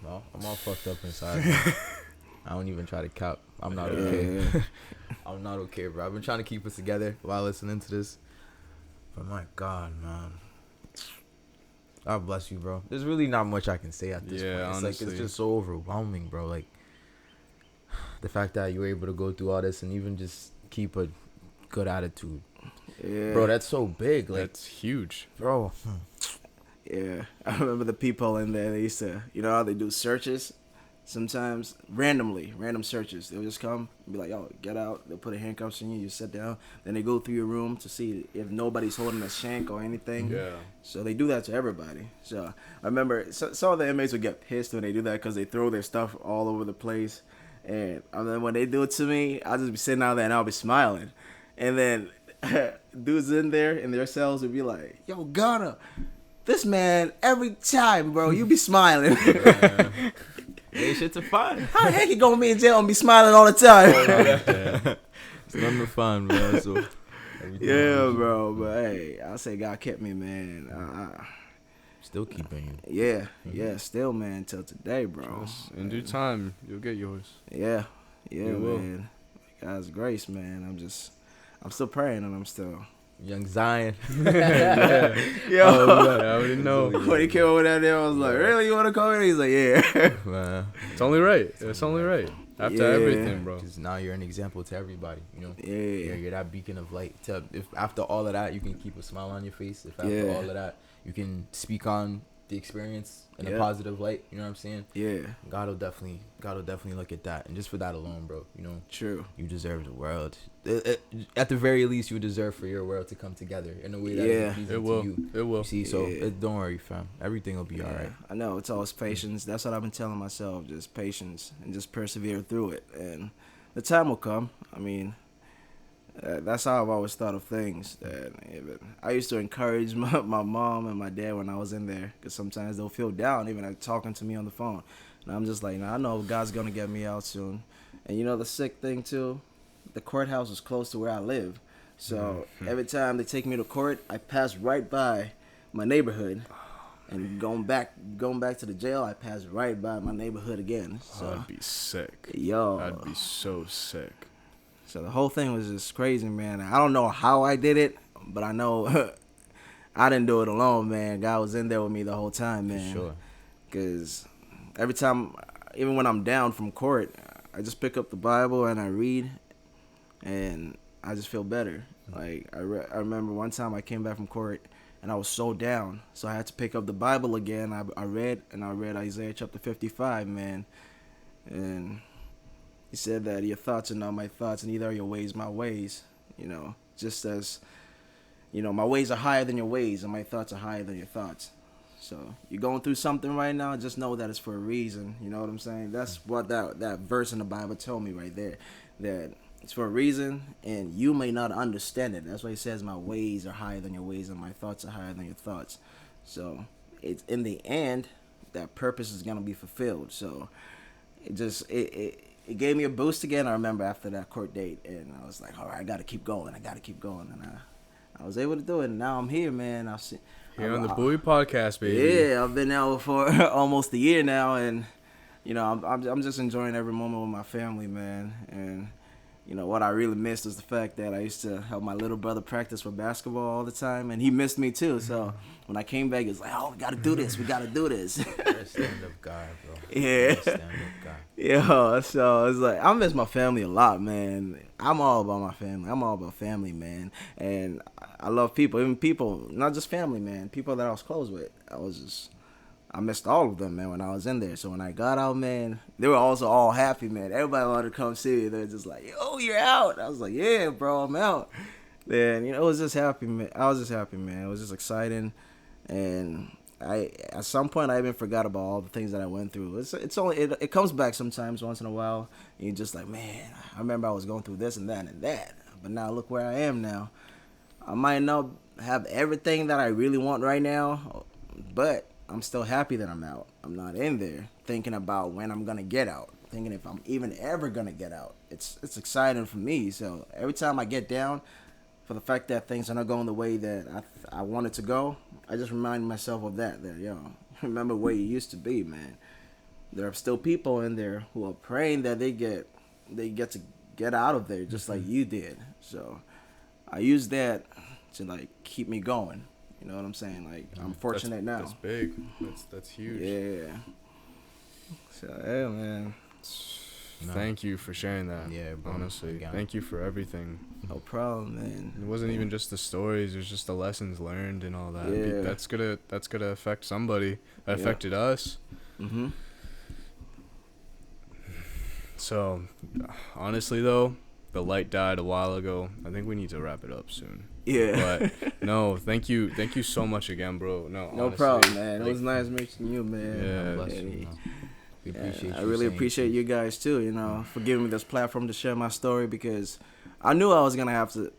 Well, I'm all fucked up inside. Man. I don't even try to cap. I'm not okay. Yeah. I'm not okay, bro. I've been trying to keep us together while listening to this. But my God, man. God bless you, bro. There's really not much I can say at this Yeah, point. It's honestly. like it's just so overwhelming, bro. Like the fact that you were able to go through all this and even just keep a good attitude. Yeah. Bro, that's so big. Like, That's huge. bro. Yeah, I remember the people in there. They used to, you know how they do searches, sometimes random searches. They'll just come and be like, "Yo, get out." They'll put a handcuffs on you. You sit down. Then they go through your room to see if nobody's holding a shank or anything. Yeah. So they do that to everybody. So I remember some of the inmates would get pissed when they do that because they throw their stuff all over the place. And then when they do it to me, I'll just be sitting out there and I'll be smiling. And then dudes in there in their cells would be like, "Yo, Gunna, this man, every time, bro, you be smiling." Hey, shit to fun. How the heck you gonna be in jail and be smiling all the time? It's nothing but fun, bro. So, everything Yeah, goes. bro. But hey, I say God kept me, man. Still keeping you. Yeah, still, man, till today, bro. In due time, you'll get yours. Yeah, You will. man. God's grace, man. I'm still praying, and I'm still. Young Zion. Yo, I already know. when he came over there, I was like, "Really, you want to come in?" He's like, "Yeah." Man. It's only right. It's only right. After Yeah. everything, bro. Because now you're an example to everybody, you know? Yeah. You're that beacon of light. If after all of that, you can keep a smile on your face. If after Yeah. all of that, you can speak on the experience in Yeah. a positive light, you know what I'm saying? Yeah, God will definitely look at that. And just for that alone, bro, you know, true. you deserve the world. At the very least, you deserve for your world to come together in a way that Yeah. is pleasing It will. to you. It will. You see, so Yeah. don't worry, fam. Everything will be all right. I know it's always patience. That's what I've been telling myself, just patience and just persevere through it. And the time will come. I mean, that's how I've always thought of things. That even I used to encourage my mom and my dad when I was in there, because sometimes they'll feel down, even like talking to me on the phone. And I'm just like, nah, I know God's gonna get me out soon. And you know the sick thing too, the courthouse is close to where I live, so every time they take me to court, I pass right by my neighborhood. And going back to the jail, I pass right by my neighborhood again. So, I'd be sick. yo, I'd be so sick. so the whole thing was just crazy, man. I don't know how I did it, but I know I didn't do it alone, man. God was in there with me the whole time, man. For sure. Because every time, even when I'm down from court, I just pick up the Bible and I read. and I just feel better. Like I remember one time I came back from court and I was so down, so I had to pick up the Bible again. I read Isaiah chapter 55, man, and he said that your thoughts are not my thoughts, and neither are your ways my ways. You know, just as, you know, my ways are higher than your ways, and my thoughts are higher than your thoughts. So you're going through something right now, just know that it's for a reason. You know what I'm saying? That's what that verse in the Bible told me right there, that it's for a reason, and you may not understand it. That's why he says my ways are higher than your ways, and my thoughts are higher than your thoughts. So it's in the end, that purpose is gonna be fulfilled. So it gave me a boost again. I remember after that court date, and I was like, all right, I gotta keep going. And I was able to do it, and now I'm here, man. Here on the Bowie Podcast, baby. Yeah, I've been out for almost a year now, and you know, I'm just enjoying every moment with my family, man. And you know what I really missed was the fact that I used to help my little brother practice for basketball all the time, and he missed me too. So when I came back, he was like, "Oh, we gotta do this. You're a stand-up guy, bro. Yeah. You're a stand-up guy. Yeah, so it's like I miss my family a lot, man. I'm all about my family. I'm all about family, man. And I love people, even people, not just family, man. People that I was close with. I missed all of them, man, when I was in there. So when I got out, man, they were also all happy, man. Everybody wanted to come see me. They're just like, "Yo, you're out." I was like, "Yeah, bro, I'm out." Then, you know, it was just happy, man. I was just happy, man. It was just exciting. And at some point I even forgot about all the things that I went through. It comes back sometimes once in a while. And you're just like, man, I remember I was going through this and that and that. But now look where I am now. I might not have everything that I really want right now, but I'm still happy that I'm out. I'm not in there thinking about when I'm gonna get out, thinking if I'm even ever gonna get out. It's exciting for me. So every time I get down, for the fact that things are not going the way that I want it to go, I just remind myself of that. Remember where you used to be, man. There are still people in there who are praying that they get to get out of there just like you did. So I use that to like keep me going. You know what I'm saying? Like I'm fortunate now. That's big. That's huge. Yeah. So yeah, man. No. Thank you for sharing that. Yeah, bro. Honestly, thank you for everything. No problem, man. It wasn't even just the stories; it was just the lessons learned and all that. Yeah. That's gonna affect somebody. That affected us. Mhm. So, honestly, though, the light died a while ago. I think we need to wrap it up soon. Yeah. But no, thank you so much again, bro. No No honestly, problem, man. It was nice meeting you, man. Yeah. Bless you, man. We appreciate I you really saying appreciate you guys too, you know, for giving me this platform to share my story, because I knew I was gonna have to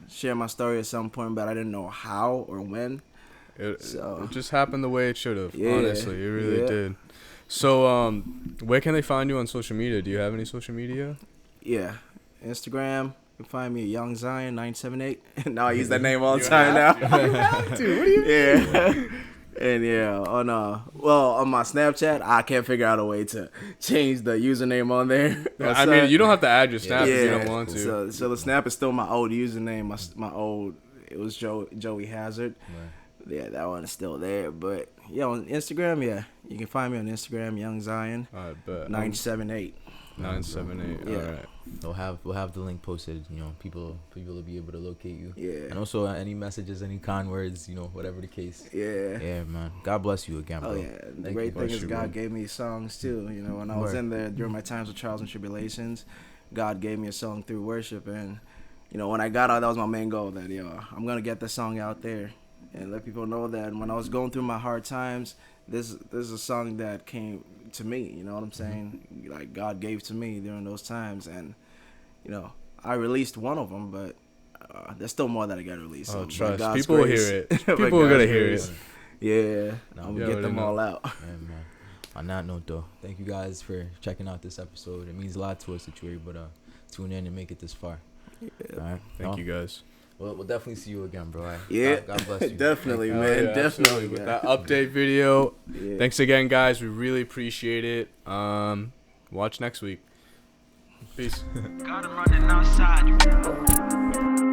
share my story at some point, but I didn't know how or when. It So just happened the way it should have. Yeah, Honestly, it really yeah. did. So, where can they find you on social media? Do you have any social media? yeah, Instagram. You can find me at Young Zion 978. Now I use that name all the You time now. have to. Dude, what do you Yeah. And yeah, on my Snapchat, I can't figure out a way to change the username on there. I mean, you don't have to add your Snap if you don't want to. So the Snap is still my old username. My old, it was Joey Hazard. Right. Yeah, that one is still there. But yeah, on Instagram, yeah, you can find me on Instagram, Young Zion I bet. 978. 978. Yeah. All right. We'll have the link posted. You know, people will be able to locate you. Yeah. And also any messages, any con words, you know, whatever the case. Yeah. Yeah, man. God bless you again, bro. Oh yeah. The Thank great you. thing Bless is you, God bro. gave me songs too. You know, when I was Word. in there during my times of trials and tribulations, God gave me a song through worship, and you know, when I got out, that was my main goal. That I'm gonna get the song out there and let people know that when I was going through my hard times, this is a song that came to me. You know what I'm saying? Like God gave to me during those times, and you know, I released one of them, but there's still more that I got to release. Oh, So, by trust. God's People will grace- hear it. by People are God's gonna hear grace, it. Yeah, No, I'm you gonna get already them know. all out. Yeah, man. On that note, though, thank you guys for checking out this episode. It means a lot to us that you're able to tune in and make it this far. All right. Thank you guys. We'll definitely see you again, bro. All right? Yeah, God bless you. definitely, Hell man, yeah, definitely. absolutely. With man. that update video. Yeah. Thanks again, guys. We really appreciate it. Watch next week. Peace. Got him running outside.